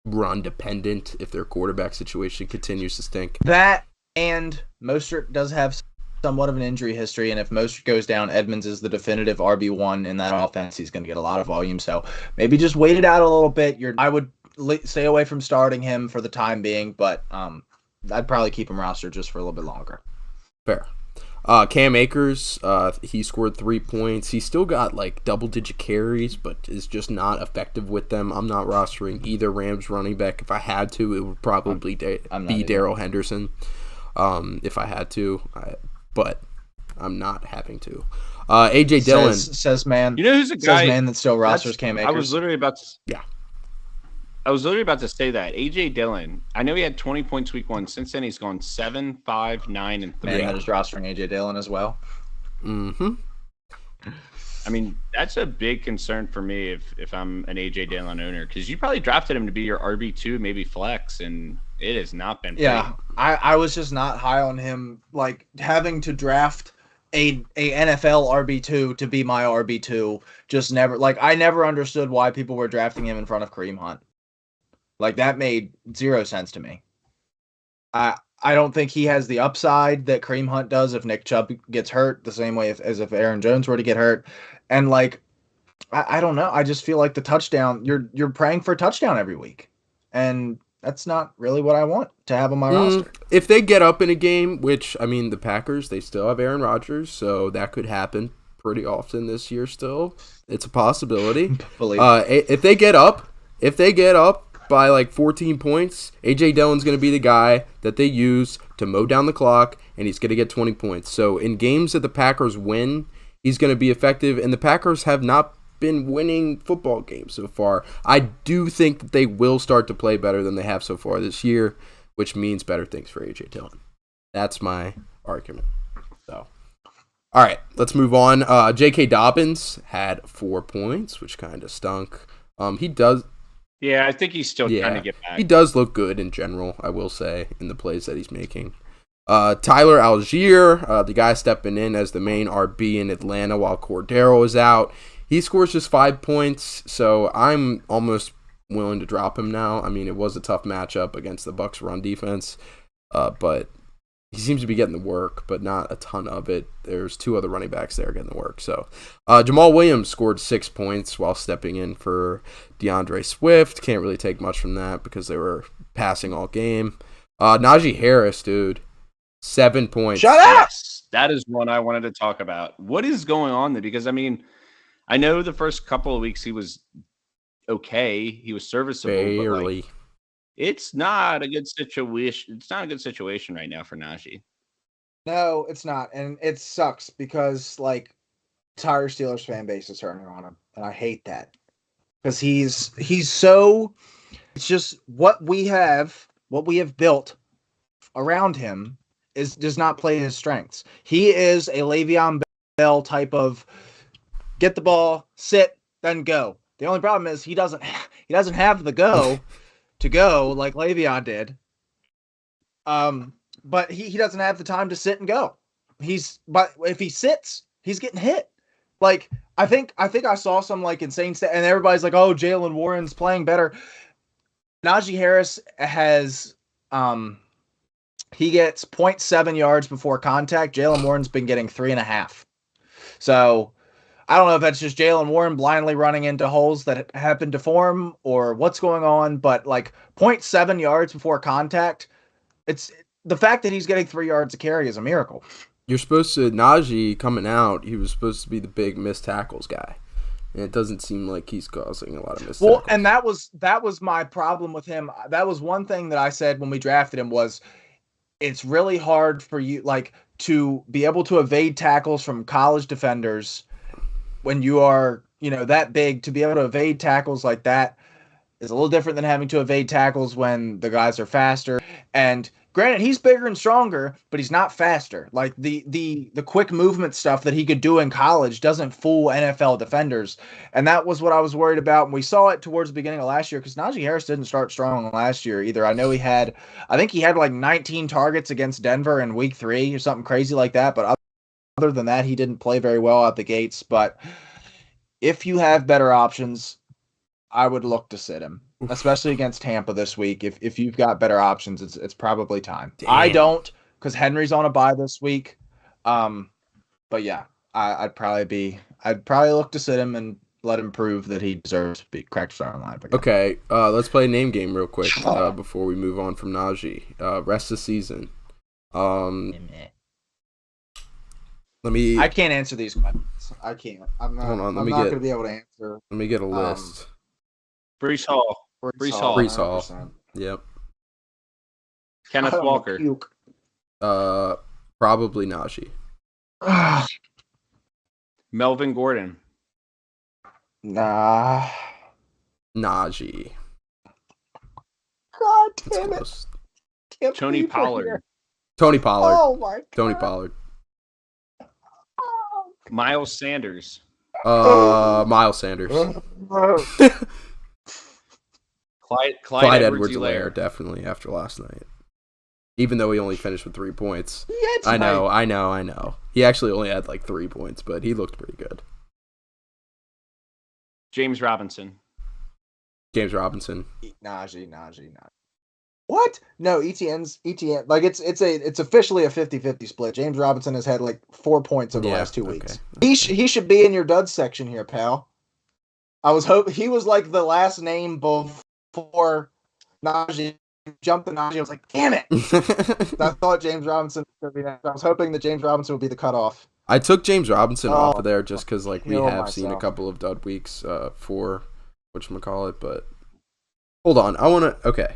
run dependent if their quarterback situation continues to stink. That and Mostert does have somewhat of an injury history, and if Mostert goes down, Edmonds is the definitive RB1 in that offense. He's going to get a lot of volume, so maybe just wait it out a little bit. I would stay away from starting him for the time being, but I'd probably keep him rostered just for a little bit longer. Fair. Cam Akers, he scored 3 points. He still got double-digit carries, but is just not effective with them. I'm not rostering either Rams running back. If I had to, it would probably be Darrell Henderson. If I had to, but I'm not having to. AJ Dillon says man. You know who's a guy? Says man that still rosters Cam Akers. I was literally about to say that. AJ Dillon, I know he had 20 points week 1. Since then, he's gone 7, 5, 9, and 3. Man, that is rostering AJ Dillon as well. Mm-hmm. I mean, that's a big concern for me if I'm an AJ Dillon owner, because you probably drafted him to be your RB2, maybe flex, and it has not been. Yeah, I was just not high on him. Having to draft a NFL RB2 to be my RB2, just never. I never understood why people were drafting him in front of Kareem Hunt. That made 0 sense to me. I don't think he has the upside that Kareem Hunt does if Nick Chubb gets hurt, the same way as if Aaron Jones were to get hurt. And I don't know. I just feel like the touchdown, you're praying for a touchdown every week. And that's not really what I want to have on my roster. If they get up in a game, which, I mean, the Packers, they still have Aaron Rodgers, so that could happen pretty often this year still. It's a possibility. If they get up by 14 points, AJ Dillon's going to be the guy that they use to mow down the clock, and he's going to get 20 points. So in games that the Packers win, he's going to be effective, and the Packers have not been winning football games so far. I do think that they will start to play better than they have so far this year, which means better things for A.J. Dillon. That's my argument. So, all right, let's move on. J.K. Dobbins had 4 points, which kind of stunk. He does. Yeah, I think he's still trying to get back. He does look good in general, I will say, in the plays that he's making. Tyler Algier, the guy stepping in as the main RB in Atlanta while Cordero is out. He scores just 5 points, so I'm almost willing to drop him now. I mean, it was a tough matchup against the Bucs run defense, but he seems to be getting the work, but not a ton of it. There's 2 other running backs there getting the work. So Jamal Williams scored 6 points while stepping in for DeAndre Swift. Can't really take much from that because they were passing all game. Najee Harris, dude. 7 points. Shut up! Yes, that is one I wanted to talk about. What is going on there? Because, I mean, I know the first couple of weeks he was okay. He was serviceable. Barely. But it's not a good situation. It's not a good situation right now for Najee. No, it's not. And it sucks because, like, entire Steelers fan base is turning on him. And I hate that. Because he's so... It's just what we have built around him does not play his strengths. He is a Le'Veon Bell type of get the ball, sit, then go. The only problem is he doesn't have the go to go like Le'Veon did. But he doesn't have the time to sit and go. But if he sits, he's getting hit. Like I think I saw some like insane stat, and everybody's like, "Oh, Jalen Warren's playing better." Najee Harris has he gets 0.7 yards before contact. Jalen Warren's been getting 3.5. So I don't know if that's just Jalen Warren blindly running into holes that happen to form or what's going on, but like 0.7 yards before contact, it's the fact that he's getting 3 yards a carry is a miracle. You're supposed to, Najee coming out, he was supposed to be the big missed tackles guy. And it doesn't seem like he's causing a lot of missed tackles. Well, and that was my problem with him. That was one thing that I said when we drafted him was it's really hard for you like to be able to evade tackles from college defenders when you are, that big. To be able to evade tackles like that is a little different than having to evade tackles when the guys are faster. And granted, he's bigger and stronger, but he's not faster. Like the quick movement stuff that he could do in college doesn't fool NFL defenders. And that was what I was worried about. And we saw it towards the beginning of last year because Najee Harris didn't start strong last year either. I know I think he had like 19 targets against Denver in week 3 or something crazy like that. But other than that, he didn't play very well out the gates. But if you have better options, I would look to sit him, especially against Tampa this week. If you've got better options, it's probably time. Damn. I don't, because Henry's on a bye this week. But yeah, I'd probably look to sit him and let him prove that he deserves to be cracked starting lineup again. Okay, let's play a name game real quick before we move on from Najee. Rest of the season. I can't answer these questions. I can't. I'm not going to be able to answer. Let me get a list. Breece Hall. Breece Hall. Yep. Kenneth Walker. Probably Najee. Melvin Gordon. Nah. Najee. God damn it. Tony Pollard. Tony Pollard. Oh my God. Tony Pollard. Miles Sanders. Miles Sanders. Clyde Edwards-Helaire, definitely after last night. Even though he only finished with 3 points. I know. He actually only had like 3 points, but he looked pretty good. James Robinson. Najee. What? No, ETN. Like it's officially a 50-50 split. James Robinson has had like 4 points over the last 2 weeks. Okay. He should be in your duds section here, pal. I was hoping he was like the last name before Najee jumped to Najee. I was like, damn it! I thought James Robinson would be next. I was hoping that James Robinson would be the cutoff. I took James Robinson off of there just because like we have seen a couple of dud weeks for whatchamacallit, but hold on. Okay.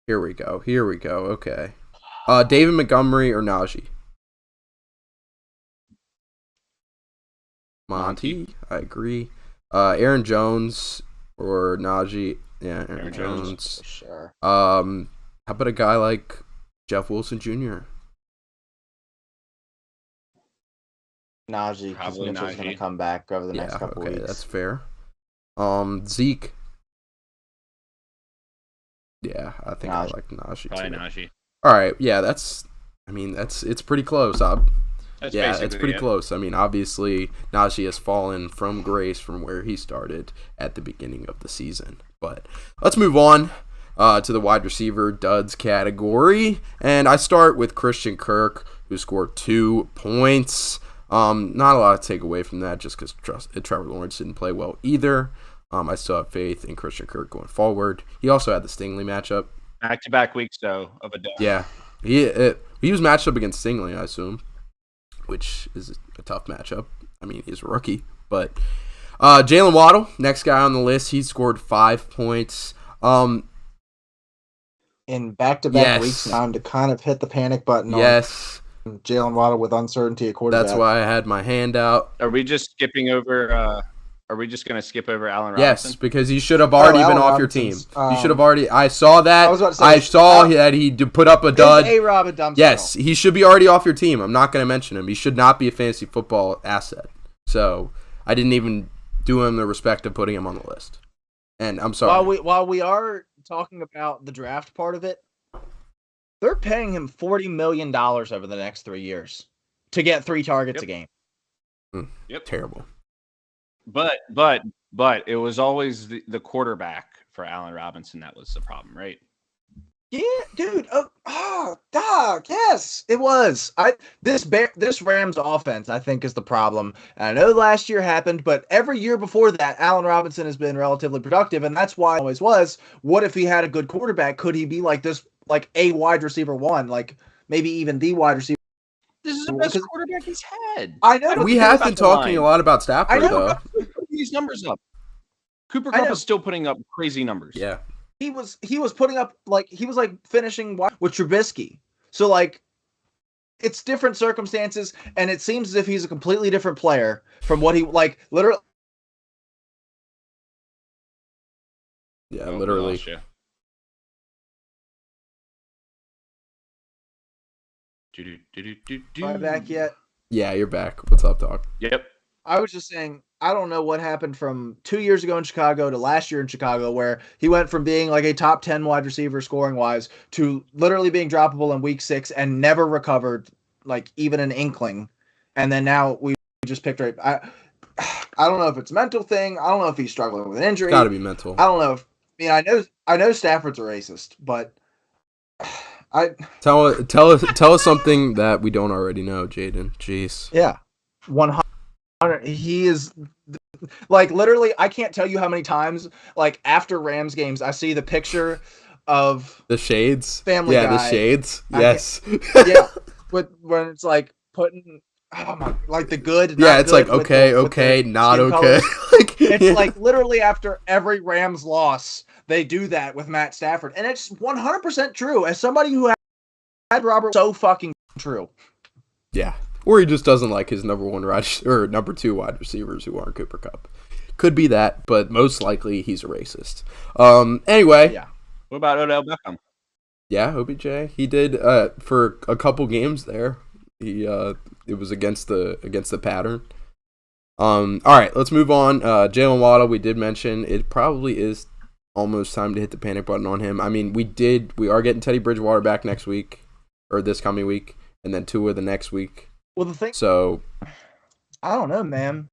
Here we go. Okay. David Montgomery or Najee? Monty. I agree. Aaron Jones or Najee. Yeah, Aaron Jones. For sure. How about a guy like Jeff Wilson Jr.? Najee, because Probably Mitchell's going Najee. to come back over the next couple weeks. That's fair. Zeke. Yeah, I think I like Najee Probably too. Najee. All right, yeah, it's pretty close. It's pretty it. close. I mean, obviously, Najee has fallen from grace from where he started at the beginning of the season. But let's move on to the wide receiver duds category. And I start with Christian Kirk, who scored 2 points. Not a lot to take away from that just because Trevor Lawrence didn't play well either. I still have faith in Christian Kirk going forward. He also had the Stingley matchup. Back-to-back weeks, though, of a dud. Yeah. He was matched up against Stingley, I assume, which is a tough matchup. I mean, he's a rookie. But Jalen Waddle, next guy on the list, he scored 5 points. In back-to-back Yes. weeks, time to kind of hit the panic button Yes, on Jalen Waddle with uncertainty at quarterback. that's why I had my hand out. Are we just skipping over? Are we just going to skip over Allen Robinson? Yes, because he should have already been Allen off your team. Robinson's, You should have already. I saw that. I was about to say, I saw that he put up a dud. Is A-Rob a dumpster? Yes, he should be already off your team. I'm not going to mention him. He should not be a fantasy football asset. So I didn't even do him the respect of putting him on the list. And I'm sorry. While we are talking about the draft part of it, they're paying him $40 million over the next 3 years to get 3 targets a game. Terrible. But it was always the quarterback for Allen Robinson that was the problem, right? Yeah, dude. Dog. Yes, it was. This Rams offense, I think, is the problem. And I know last year happened, but every year before that, Allen Robinson has been relatively productive, and that's why it always was. What if he had a good quarterback? Could he be like this, like a wide receiver one, like maybe even the wide receiver? This is the best quarterback he's had. I know. We have been talking a lot about Stafford, though. These numbers up. Cooper Kupp is still putting up crazy numbers. Yeah. He was putting up he was finishing with Trubisky. So it's different circumstances, and it seems as if he's a completely different player from what he literally. Yeah, literally. Am I back yet? Yeah, you're back. What's up, dog? Yep. I was just saying, I don't know what happened from 2 years ago in Chicago to last year in Chicago, where he went from being like a top 10 wide receiver scoring wise to literally being droppable in week 6 and never recovered, even an inkling. And then now we just picked right. I don't know if it's a mental thing. I don't know if he's struggling with an injury. Got to be mental. I don't know I know Stafford's a racist, but tell us something that we don't already know, Jaden. Jeez. Yeah. 100. He is literally, I can't tell you how many times after Rams games I see the picture of the shades. Family Guy. The shades. Yes. Yeah. When it's putting the good. Yeah, it's okay, not okay. It's literally after every Rams loss, they do that with Matt Stafford, and it's 100% true. As somebody who had Robert, so fucking true. Yeah. Or he just doesn't like his number 2 wide receivers who aren't Cooper Kupp. Could be that, but most likely he's a racist. Anyway. Yeah. What about Odell Beckham? Yeah, OBJ. He did for a couple games there. It was against the pattern. All right, let's move on. Jalen Waddle, we did mention it probably is almost time to hit the panic button on him. I mean, we are getting Teddy Bridgewater back next week or this coming week, and then Tua the next week. Well, the thing. So, I don't know, man.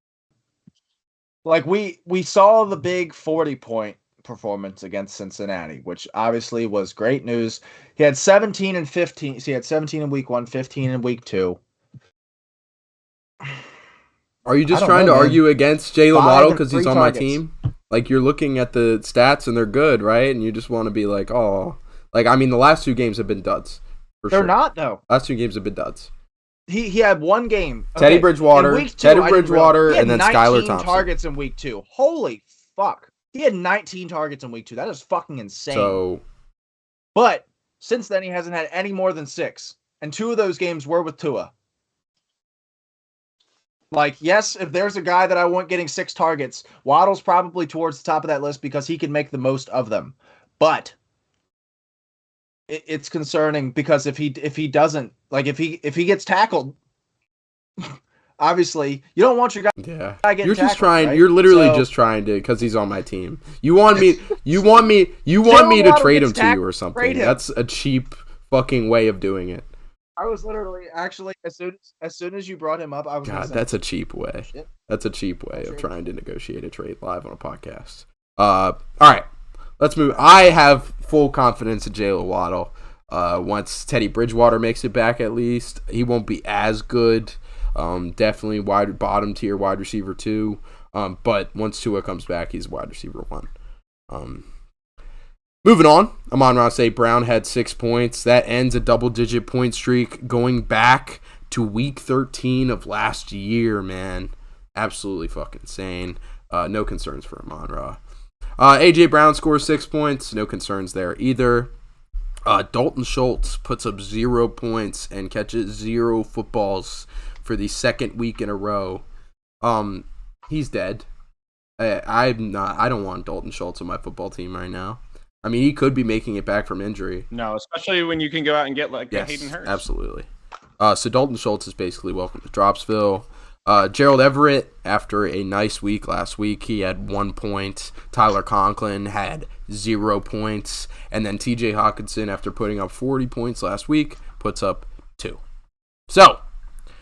We saw the big 40-point performance against Cincinnati, which obviously was great news. He had 17 and 15. So he had 17 in week 1, 15 in week 2. Are you just trying to argue against Jalen Waddle because he's on my team? You're looking at the stats and they're good, right? And you just want to be like, oh. I mean, the last 2 games have been duds. They're not, though. Last 2 games have been duds. He had one game. Teddy Bridgewater, and then Skylar Thompson. Targets in week 2. Holy fuck. He had 19 targets in week 2. That is fucking insane. But since then, he hasn't had any more than 6. And 2 of those games were with Tua. Like, yes, if there's a guy that I want getting 6 targets, Waddle's probably towards the top of that list because he can make the most of them. But it's concerning because if he doesn't, like, if he gets tackled, obviously you don't want your guy Yeah, getting you're just tackled, trying. right? You're literally just trying to because he's on my team. You want me to Waddle trade gets him to you or something. trade him. That's a cheap fucking way of doing it. I was literally actually as soon as you brought him up, I was God, that's a cheap way. Shit. That's a cheap way of trying to negotiate a trade live on a podcast. All right, let's move. I have full confidence in Jaylen Waddle. Once Teddy Bridgewater makes it back, at least he won't be as good. Definitely bottom tier wide receiver 2. But once Tua comes back, he's wide receiver 1. Moving on, Amon-Ra St. Brown had 6 points. That ends a double-digit point streak going back to week 13 of last year, man. Absolutely fucking insane. No concerns for Amon-Ra. A.J. Brown scores 6 points. No concerns there either. Dalton Schultz puts up 0 points and catches 0 footballs for the second week in a row. He's dead. I don't want Dalton Schultz on my football team right now. I mean, he could be making it back from injury. No, especially when you can go out and get like a Hayden Hurst. Absolutely. So Dalton Schultz is basically welcome to Dropsville. Gerald Everett, after a nice week last week, he had 1 point. Tyler Conklin had 0 points. And then TJ Hawkinson, after putting up 40 points last week, puts up 2. So,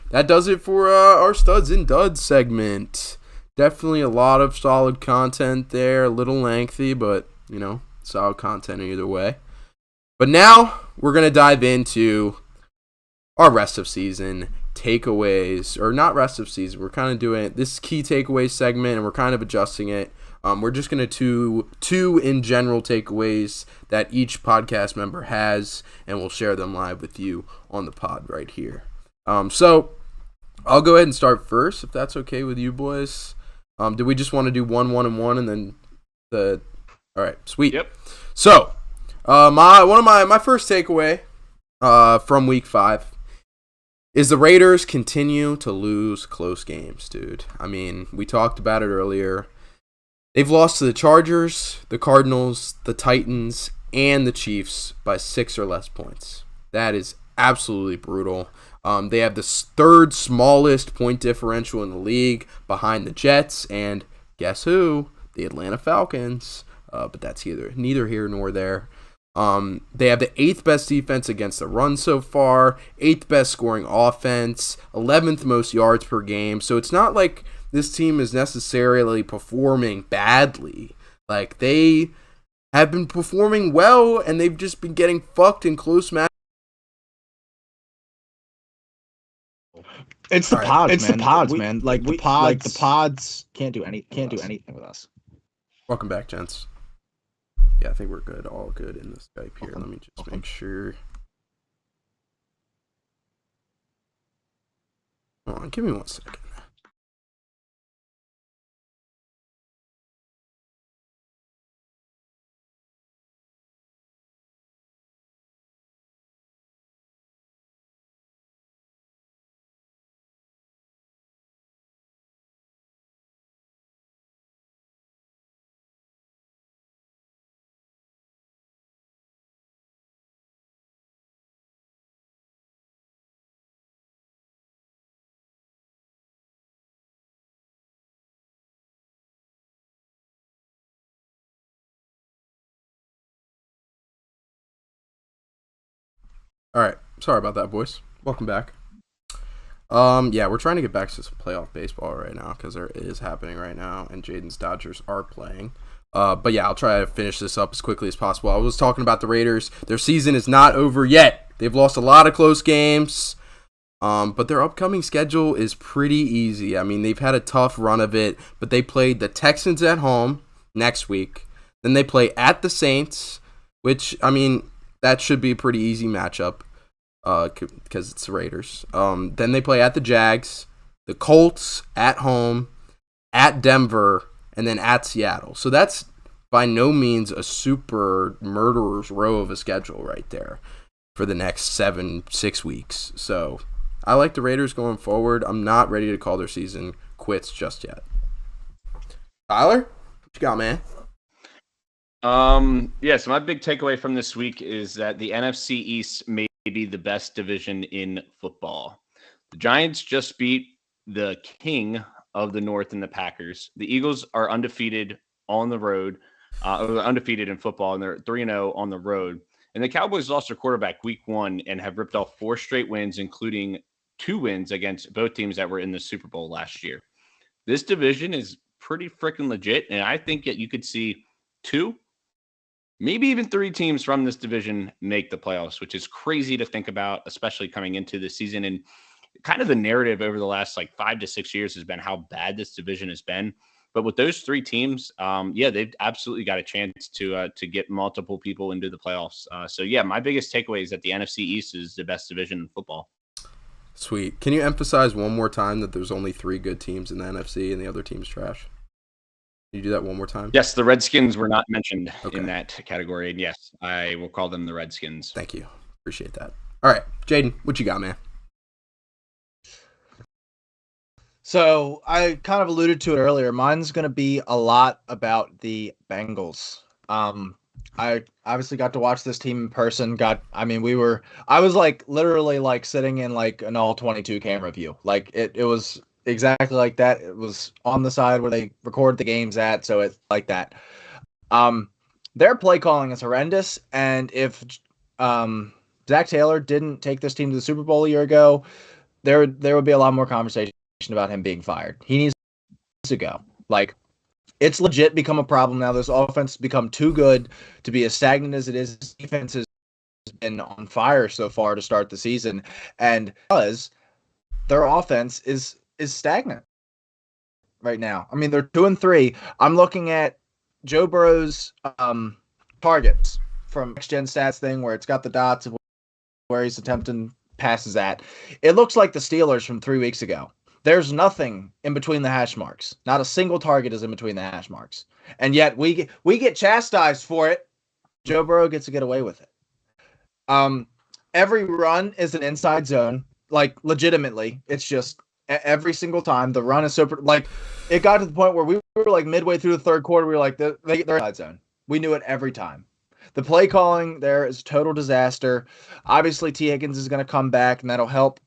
that does it for our Studs and Duds segment. Definitely a lot of solid content there. A little lengthy, but, solid content either way. But now, we're going to dive into our rest of season takeaways, or not rest of season. We're kind of doing this key takeaways segment, and we're kind of adjusting it. We're just going to two in general takeaways that each podcast member has, and we'll share them live with you on the pod right here. So I'll go ahead and start first, if that's okay with you boys. Do we just want to do 1, 1, and 1, and then the? All right, sweet. Yep. So, my first takeaway from week 5 is the Raiders continue to lose close games, dude. I mean, we talked about it earlier. They've lost to the Chargers, the Cardinals, the Titans, and the Chiefs by 6 or less points. That is absolutely brutal. They have the third smallest point differential in the league behind the Jets, and guess who? The Atlanta Falcons. But that's neither here nor there. They have the 8th best defense against the run so far, 8th best scoring offense, 11th most yards per game. So it's not like this team is necessarily performing badly. Like, they have been performing well, and they've just been getting fucked in close matches. It's the pods, It's man. the pods, We- man. Like the pods Can't do anything with us. Welcome back, gents. Yeah, I think we're good. All good in the Skype here. Let me just make sure. Hold on, give me 1 second. All right, sorry about that, boys. Welcome back. Yeah, we're trying to get back to some playoff baseball right now because there is happening right now, and Jaden's Dodgers are playing. But yeah, I'll try to finish this up as quickly as possible. I was talking about the Raiders. Their season is not over yet. They've lost a lot of close games, but their upcoming schedule is pretty easy. I mean, they've had a tough run of it, but they played the Texans at home next week. Then they play at the Saints, which, I mean, that should be a pretty easy matchup because it's the Raiders. Then they play at the Jags, the Colts at home, at Denver, and then at Seattle. So that's by no means a super murderer's row of a schedule right there for the next 6 weeks. So I like the Raiders going forward. I'm not ready to call their season quits just yet. Tyler, what you got, man? So my big takeaway from this week is that the NFC East may be the best division in football. The Giants just beat the king of the North and the Packers. The Eagles are undefeated on the road, undefeated in football, and they're 3-0 on the road. And the Cowboys lost their quarterback week 1 and have ripped off 4 straight wins, including 2 wins against both teams that were in the Super Bowl last year. This division is pretty freaking legit, and I think that you could see 2, maybe even 3 teams from this division make the playoffs, which is crazy to think about, especially coming into the season. And kind of the narrative over the last 5 to 6 years has been how bad this division has been. But with those 3 teams, they've absolutely got a chance to get multiple people into the playoffs. My biggest takeaway is that the NFC East is the best division in football. Sweet. Can you emphasize one more time that there's only 3 good teams in the NFC and the other team's trash? Can you do that one more time? Yes, the Redskins were not mentioned in that category. And yes, I will call them the Redskins. Thank you. Appreciate that. All right, Jaden, what you got, man? So I kind of alluded to it earlier. Mine's going to be a lot about the Bengals. I obviously got to watch this team in person. I was literally sitting in an all 22 camera view. It was exactly like that. It was on the side where they record the games at. So it's like that. Their play calling is horrendous. And if Zach Taylor didn't take this team to the Super Bowl a year ago, there would be a lot more conversation about him being fired. He needs to go. It's legit become a problem now. This offense has become too good to be as stagnant as it is. This defense has been on fire so far to start the season, and because their offense is stagnant right now. I mean, they're 2-3. I'm looking at Joe Burrow's targets from Next Gen Stats thing where it's got the dots of where he's attempting passes at. It looks like the Steelers from 3 weeks ago. There's nothing in between the hash marks. Not a single target is in between the hash marks. And yet we get chastised for it. Joe Burrow gets to get away with it. Every run is an inside zone. Legitimately. It's just every single time the run is so it got to the point where we were midway through the third quarter. We were they're inside zone. We knew it every time. The play calling there is total disaster. Obviously T. Higgins is going to come back and that'll help,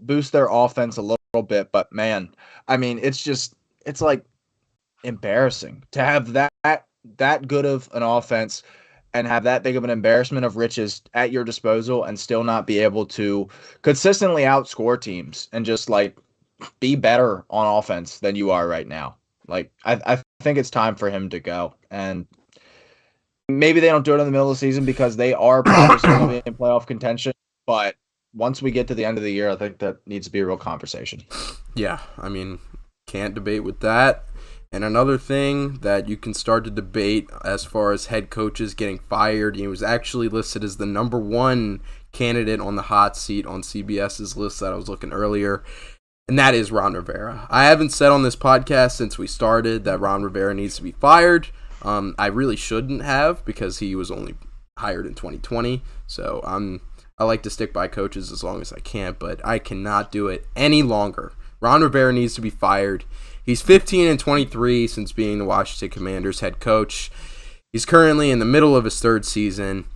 boost their offense a little bit, but man, I mean, it's embarrassing to have that good of an offense and have that big of an embarrassment of riches at your disposal and still not be able to consistently outscore teams and just be better on offense than you are right now. I think it's time for him to go, and maybe they don't do it in the middle of the season because they are probably still going to be in playoff contention, but once we get to the end of the year, I think that needs to be a real conversation. Yeah, I mean, can't debate with that. And another thing that you can start to debate as far as head coaches getting fired, he was actually listed as the number 1 candidate on the hot seat on CBS's list that I was looking earlier, and that is Ron Rivera. I haven't said on this podcast since we started that Ron Rivera needs to be fired. I really shouldn't have because he was only hired in 2020, so I like to stick by coaches as long as I can, but I cannot do it any longer. Ron Rivera needs to be fired. He's 15-23 since being the Washington Commanders head coach. He's currently in the middle of his 3rd season.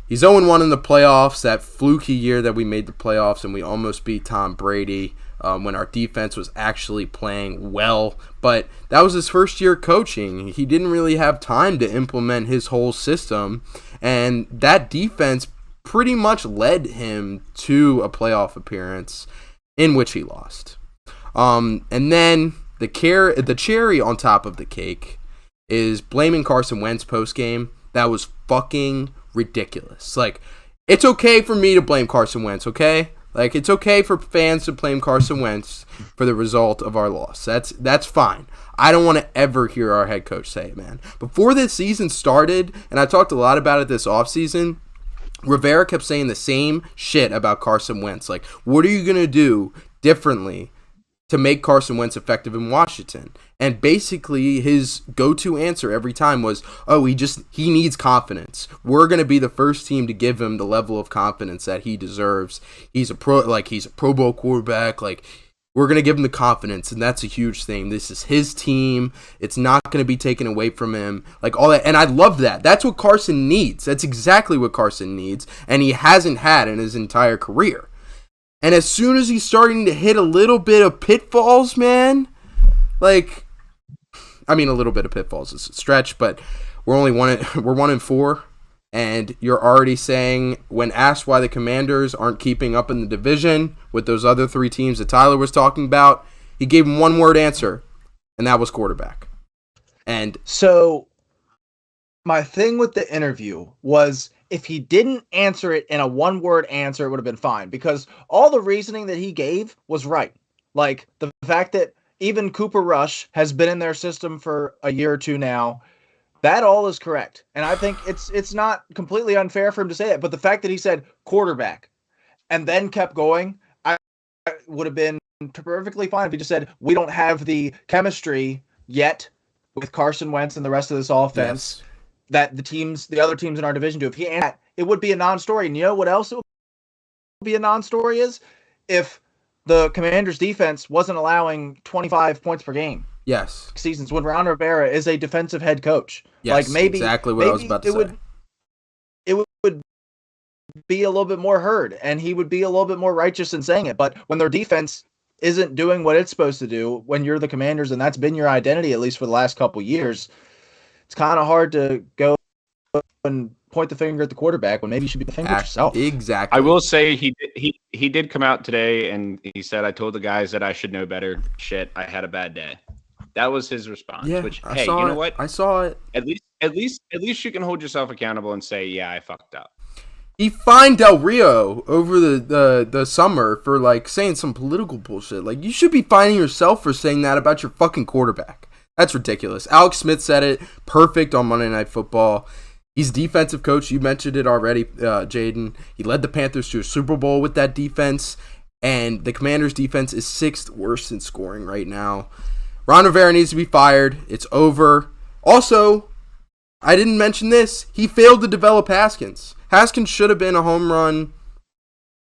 He's 0-1 in the playoffs, that fluky year that we made the playoffs and we almost beat Tom Brady when our defense was actually playing well. But that was his first year coaching. He didn't really have time to implement his whole system, and that defense pretty much led him to a playoff appearance in which he lost. And then the cherry on top of the cake is blaming Carson Wentz post-game. That was fucking ridiculous. It's okay for me to blame Carson Wentz, okay? It's okay for fans to blame Carson Wentz for the result of our loss. That's fine. I don't want to ever hear our head coach say it, man. Before this season started, and I talked a lot about it this offseason, Rivera kept saying the same shit about Carson Wentz. What are you going to do differently to make Carson Wentz effective in Washington. And basically his go-to answer every time was, oh, he needs confidence. We're going to be the first team to give him the level of confidence that he deserves. He's a Pro Bowl quarterback. Like, we're going to give him the confidence, and that's a huge thing. This is his team. It's not going to be taken away from him. Like, all that. And I love that. That's what Carson needs. That's exactly what Carson needs, and he hasn't had in his entire career. And as soon as he's starting to hit a little bit of pitfalls, man, like, I mean, a little bit of pitfalls is a stretch, but we're 1-4, and you're already saying, when asked why the Commanders aren't keeping up in the division with those other 3 teams that Tyler was talking about, he gave him one word answer, and that was quarterback. And so my thing with the interview was, if he didn't answer it in a one-word answer, it would have been fine, because all the reasoning that he gave was right. Like, the fact that even Cooper Rush has been in their system for a year or two now, that all is correct. And I think it's not completely unfair for him to say that. But the fact that he said quarterback and then kept going, I would have been perfectly fine if he just said, we don't have the chemistry yet with Carson Wentz and the rest of this offense. Yes. That the other teams in our division do. If he ain't, it would be a non-story. And you know what else it would be a non-story is? If the Commanders' defense wasn't allowing 25 points per game. Yes. Seasons when Ron Rivera is a defensive head coach. Yes, like maybe exactly what I was about to say. It would be a little bit more heard, and he would be a little bit more righteous in saying it. But when their defense isn't doing what it's supposed to do, when you're the Commanders, and that's been your identity at least for the last couple years, it's kind of hard to go and point the finger at the quarterback when maybe you should be the finger at yourself. Exactly. I will say he did come out today and he said, I told the guys that I should know better. Shit, I had a bad day. That was his response. Yeah, which, I hey, saw you know it. what? I saw it. At least you can hold yourself accountable and say, yeah, I fucked up. He fined Del Rio over the summer for, like, saying some political bullshit. Like, you should be fining yourself for saying that about your fucking quarterback. That's ridiculous. Alex Smith said it perfect on Monday Night Football. He's defensive coach. You mentioned it already, Jaden. He led the Panthers to a Super Bowl with that defense, and the Commanders' defense is 6th worst in scoring right now. Ron Rivera needs to be fired. It's over. Also, I didn't mention this. He failed to develop Haskins. Haskins should have been a home run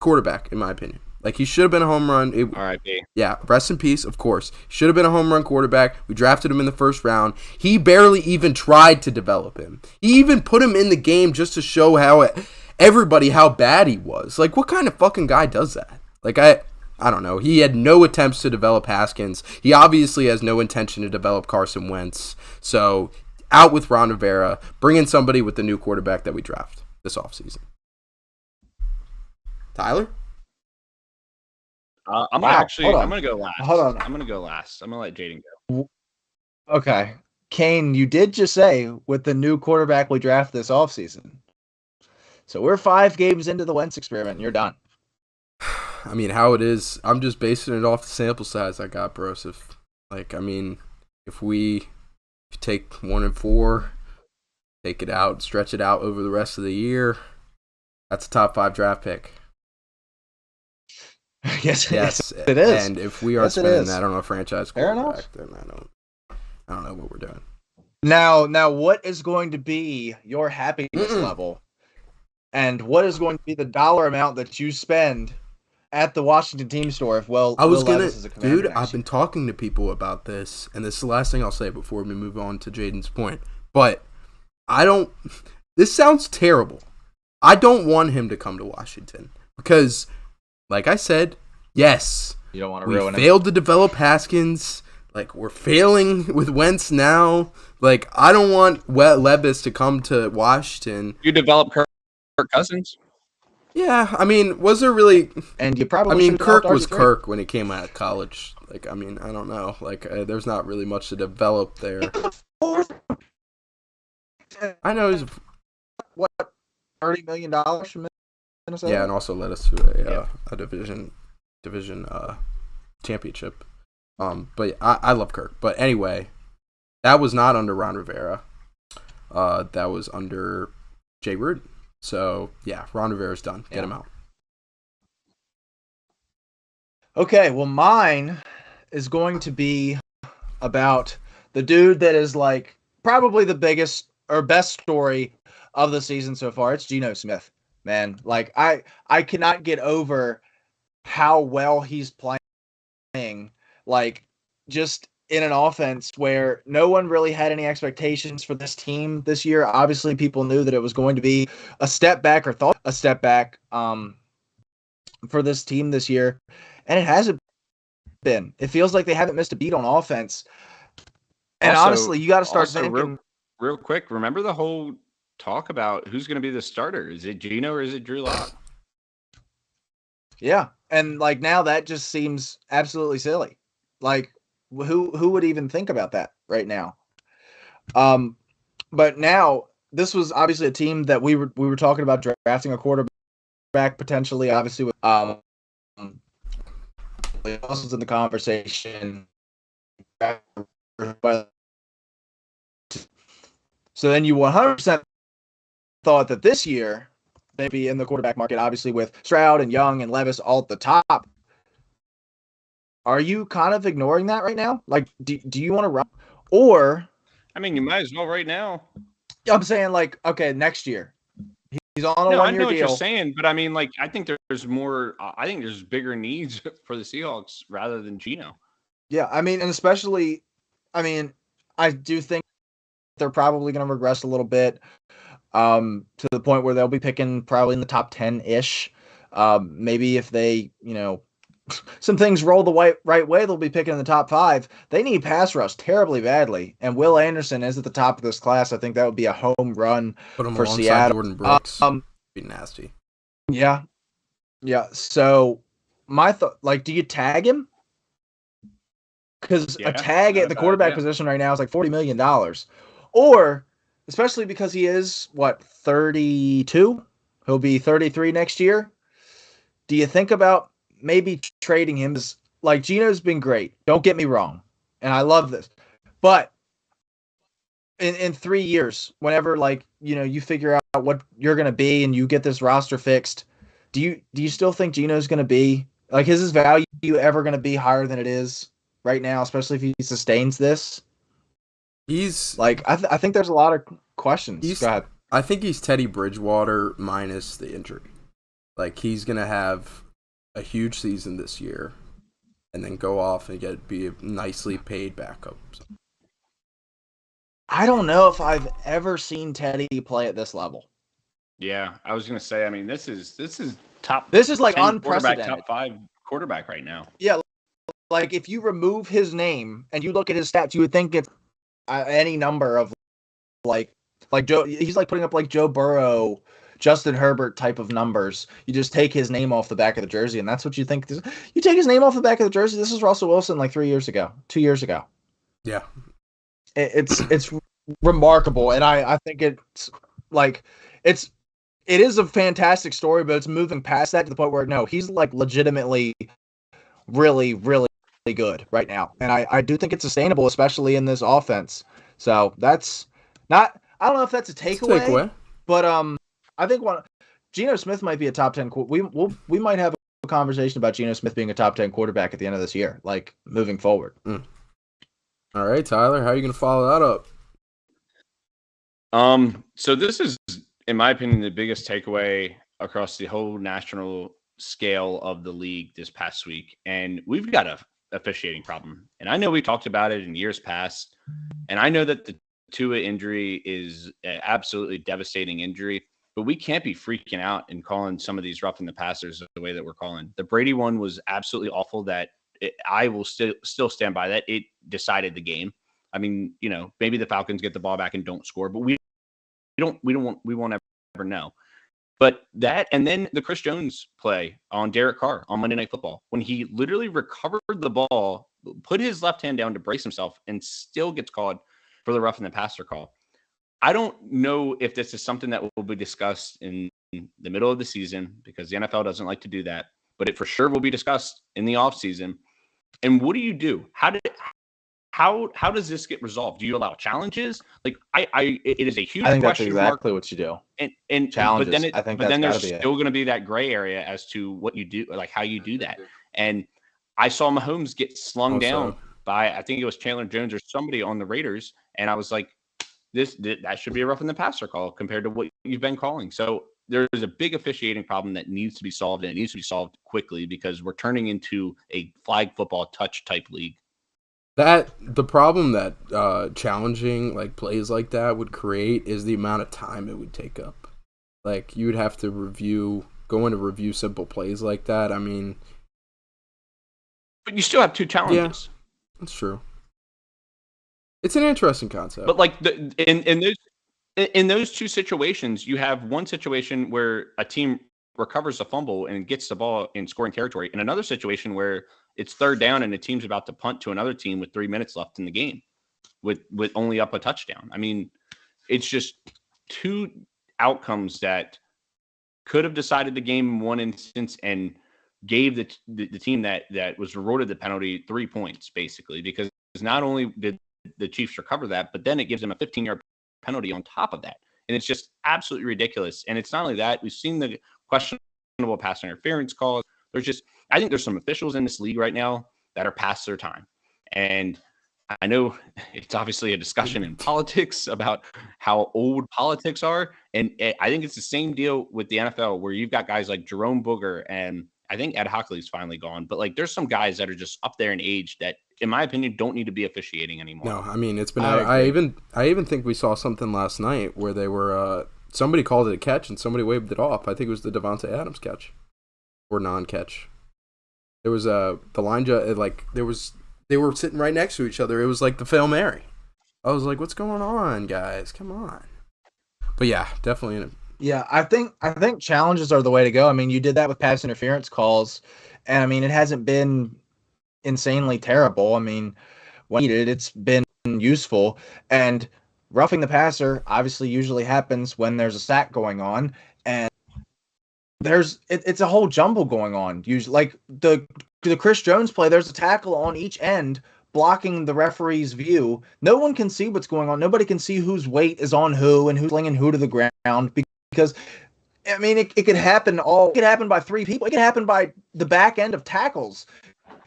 quarterback, in my opinion. Like, he should have been a home run. R.I.P. Yeah, rest in peace, of course. Should have been a home run quarterback. We drafted him in the first round. He barely even tried to develop him. He even put him in the game just to show everybody how bad he was. Like, what kind of fucking guy does that? Like, I don't know. He had no attempts to develop Haskins. He obviously has no intention to develop Carson Wentz. So, out with Ron Rivera. Bring in somebody with the new quarterback that we draft this offseason. Tyler? I'm gonna go last. Hold on. I'm gonna go last. I'm gonna let Jaden go. Okay. Kane, you did just say with the new quarterback we draft this offseason. So we're 5 games into the Wentz experiment and you're done. I mean, how it is, I'm just basing it off the sample size I got, bros. If we take 1-4, take it out, stretch it out over the rest of the year, that's a top 5 draft pick. Yes, it is. And if we are spending that on a franchise quarterback, then I don't know what we're doing. Now, what is going to be your happiness level, and what is going to be the dollar amount that you spend at the Washington team store? If I've been talking to people about this, and this is the last thing I'll say before we move on to Jaden's point. But this sounds terrible. I don't want him to come to Washington because, like I said, yes, you don't want to ruin him. We failed to develop Haskins. Like, we're failing with Wentz now. Like, I don't want Levis to come to Washington. You develop Kirk Cousins. Yeah, I mean, was there really? And you probably. I mean, Kirk was Kirk when he came out of college. Like, I mean, I don't know. Like, there's not really much to develop there. I know he's what, $30 million from Minnesota. Yeah, and also led us to a division championship. But I love Kirk. But anyway, that was not under Ron Rivera. That was under Jay Gruden. So, yeah, Ron Rivera's done. Get him out. Okay, well, mine is going to be about the dude that is like probably the biggest or best story of the season so far. It's Geno Smith, man. Like I cannot get over how well he's playing. Like just in an offense where no one really had any expectations for this team this year. Obviously, people knew that it was going to be a step back or thought a step back for this team this year, and it hasn't been. It feels like they haven't missed a beat on offense. And Also- honestly, you got to start also, thinking. real quick, remember the whole talk about who's going to be the starter? Is it Geno or is it Drew Lock? Yeah, and like now that just seems absolutely silly. Like who would even think about that right now? But now this was obviously a team that we were talking about drafting a quarterback potentially. Obviously, with else is in the conversation. So then you 100% thought that this year maybe in the quarterback market, obviously with Stroud and Young and Levis all at the top. Are you kind of ignoring that right now? Like, do you want to run? Or, I mean, you might as well right now. I'm saying like, okay, next year. He's on a No, I one-year know what deal. you're saying, but I mean, like, I think there's more. I think there's bigger needs for the Seahawks rather than Geno. Yeah, I mean, and especially, I mean, I do think they're probably going to regress a little bit to the point where they'll be picking probably in the top 10-ish. Maybe if they, some things roll the right way, they'll be picking in the top 5. They need pass rush terribly badly, and Will Anderson is at the top of this class. I think that would be a home run Put him for alongside Seattle. Jordan Brooks. Be nasty. Yeah. So my thought, like, do you tag him? Because a tag at the quarterback position right now is like $40 million, or especially because he is 32. He'll be 33 next year. Do you think about maybe trading him? Like, Geno's been great. Don't get me wrong, and I love this, but in 3 years, whenever you figure out what you're gonna be and you get this roster fixed, do you still think Geno's gonna be like, is his value ever gonna be higher than it is right now, especially if he sustains this? He's like, I think there's a lot of questions. Go ahead. I think he's Teddy Bridgewater minus the injury. Like, he's gonna have a huge season this year, and then go off and be a nicely paid backup. I don't know if I've ever seen Teddy play at this level. Yeah, I was gonna say. I mean, this is top. This is like 10 unprecedented. Top 5 quarterback right now. Yeah, like if you remove his name and you look at his stats, you would think it's any number of like Joe. He's like putting up like Joe Burrow, Justin Herbert type of numbers. You just take his name off the back of the jersey, and that's what you think. You take his name off the back of the jersey. This is Russell Wilson like 2 years ago. Yeah, it's remarkable, and I think it's like it is a fantastic story, but it's moving past that to the point where no, he's like legitimately really, really good right now, and I do think it's sustainable, especially in this offense. So that's not. I don't know if that's a takeaway. But I think Geno Smith might be a top 10. We might have a conversation about Geno Smith being a top 10 quarterback at the end of this year, like moving forward. All right, Tyler, how are you going to follow that up? So this is, in my opinion, the biggest takeaway across the whole national scale of the league this past week, and we've got a officiating problem. And I know we talked about it in years past, and I know that the Tua injury is an absolutely devastating injury, but we can't be freaking out and calling some of these roughing the passers the way that we're calling. The Brady one was absolutely awful. I will still stand by that. It decided the game. I mean, maybe the Falcons get the ball back and don't score, but we won't ever know. But that, and then the Chris Jones play on Derek Carr on Monday Night Football, when he literally recovered the ball, put his left hand down to brace himself, and still gets called for the roughing the passer call. I don't know if this is something that will be discussed in the middle of the season, because the NFL doesn't like to do that, but it for sure will be discussed in the offseason. And what do you do? How does this get resolved? Do you allow challenges? Like, it is a huge question. I think that's exactly what you do. And challenges. But then there's still going to be that gray area as to what you do, like how you do that. And I saw Mahomes get slung Also, down by, I think it was Chandler Jones or somebody on the Raiders, and I was like, that should be a roughing the passer call compared to what you've been calling. So there's a big officiating problem that needs to be solved, and it needs to be solved quickly because we're turning into a flag football touch type league. the problem that challenging like plays like that would create is the amount of time it would take up. Like you would have to go in to review simple plays like that. I mean, but you still have 2 challenges. Yeah, that's true. It's an interesting concept. But like in those 2 situations, you have one situation where a team recovers a fumble and gets the ball in scoring territory, and another situation where it's 3rd down and the team's about to punt to another team with 3 minutes left in the game, with only up a touchdown. I mean, it's just 2 outcomes that could have decided the game in one instance and gave the team that was rewarded the penalty 3 points, basically, because not only did the Chiefs recover that, but then it gives them a 15-yard penalty on top of that. And it's just absolutely ridiculous. And it's not only that, we've seen the questionable pass interference calls. I think there's some officials in this league right now that are past their time. And I know it's obviously a discussion in politics about how old politics are. And I think it's the same deal with the NFL where you've got guys like Jerome Booger, and I think Ed Hockley's finally gone. But like there's some guys that are just up there in age that, in my opinion, don't need to be officiating anymore. No, I mean, it's been I even think we saw something last night where they were somebody called it a catch and somebody waved it off. I think it was the Devontae Adams catch or non-catch. There was the line like they were sitting right next to each other. It was like the Hail Mary. I was like, what's going on, guys? Come on. But yeah, definitely. Yeah, I think challenges are the way to go. I mean, you did that with pass interference calls, and I mean, it hasn't been insanely terrible. I mean, when needed, it's been useful. And roughing the passer obviously usually happens when there's a sack going on, and it's a whole jumble going on. Usually, like the Chris Jones play, there's a tackle on each end blocking the referee's view. No one can see what's going on. Nobody can see whose weight is on who and who's slinging who to the ground, because I mean, it could happen it could happen by 3 people. It could happen by the back end of tackles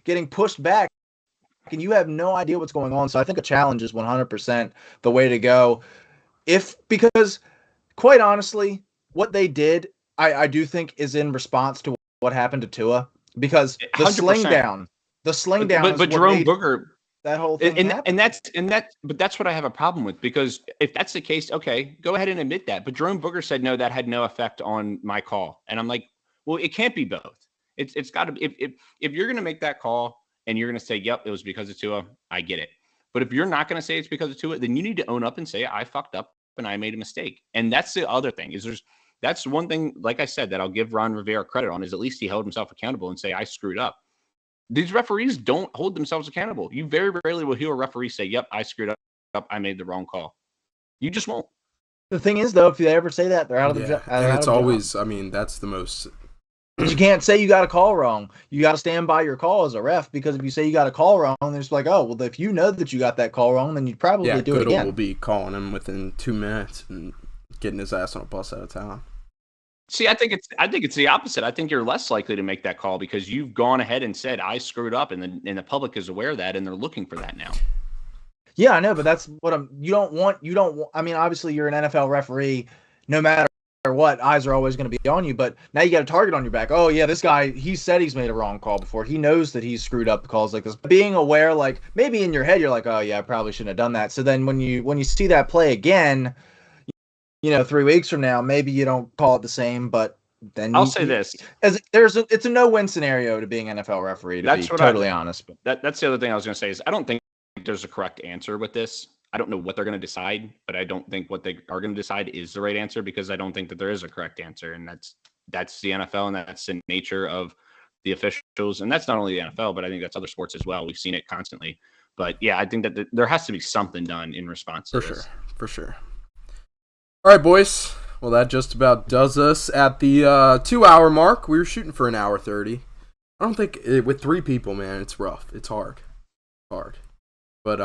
getting pushed back, and you have no idea what's going on. So I think a challenge is 100% the way to go. Because quite honestly, what they did, I do think is in response to what happened to Tua, because the 100%. sling down, but Jerome Booger, that whole thing, but that's what I have a problem with, because if that's the case, okay, go ahead and admit that. But Jerome Booger said, no, that had no effect on my call, and I'm like, well, it can't be both. It's got to be, if you're going to make that call and you're going to say, yep, it was because of Tua, I get it. But if you're not going to say it's because of Tua, then you need to own up and say, I fucked up and I made a mistake. And that's the other thing, that's one thing, like I said, that I'll give Ron Rivera credit on, is at least he held himself accountable and say, I screwed up. These referees don't hold themselves accountable. You very rarely will hear a referee say, yep, I screwed up, I made the wrong call. You just won't. The thing is, though, if they ever say that, they're out of the job. And it's always, I mean, that's the most. You can't say you got a call wrong. You got to stand by your call as a ref, because if you say you got a call wrong, there's like, oh, well, if you know that you got that call wrong, then you'd probably do it again. Will be calling him within 2 minutes and getting his ass on a bus out of town. See, I think it's the opposite. I think you're less likely to make that call because you've gone ahead and said, I screwed up, and the public is aware of that, and they're looking for that now. Yeah, I know, but that's what you don't want. I mean, obviously you're an NFL referee, no matter what, eyes are always going to be on you, but now you got a target on your back. Oh yeah, this guy, he said he's made a wrong call before. He knows that he's screwed up calls like this. Being aware, like maybe in your head, you're like, oh yeah, I probably shouldn't have done that. So then when you see that play again, 3 weeks from now, maybe you don't call it the same, but then I'll say this: it's a no-win scenario to being an NFL referee. To be totally honest, but that's the other thing I was going to say is I don't think there's a correct answer with this. I don't know what they're going to decide, but I don't think what they are going to decide is the right answer, because I don't think that there is a correct answer, and that's the NFL, and that's the nature of the officials, and that's not only the NFL, but I think that's other sports as well. We've seen it constantly, but yeah, I think that there has to be something done in response to this. For sure. All right, boys. Well, that just about does us at the 2-hour mark. We were shooting for an hour 30. I don't think with 3 people, man, it's rough. It's hard. But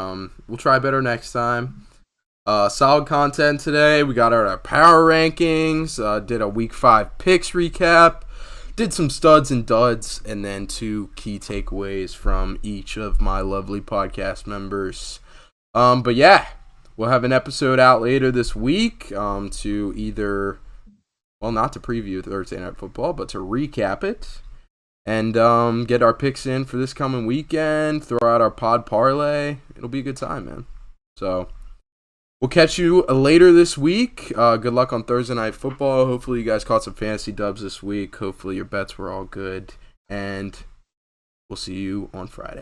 we'll try better next time. Solid content today. We got our power rankings. Did a week 5 picks recap. did some studs and duds, and then 2 key takeaways from each of my lovely podcast members. But yeah, we'll have an episode out later this week to either, well, not to preview Thursday Night Football, but to recap it and get our picks in for this coming weekend, throw out our pod parlay. It'll be a good time, man. So we'll catch you later this week. Good luck on Thursday Night Football. Hopefully you guys caught some fantasy dubs this week. Hopefully your bets were all good. And we'll see you on Friday.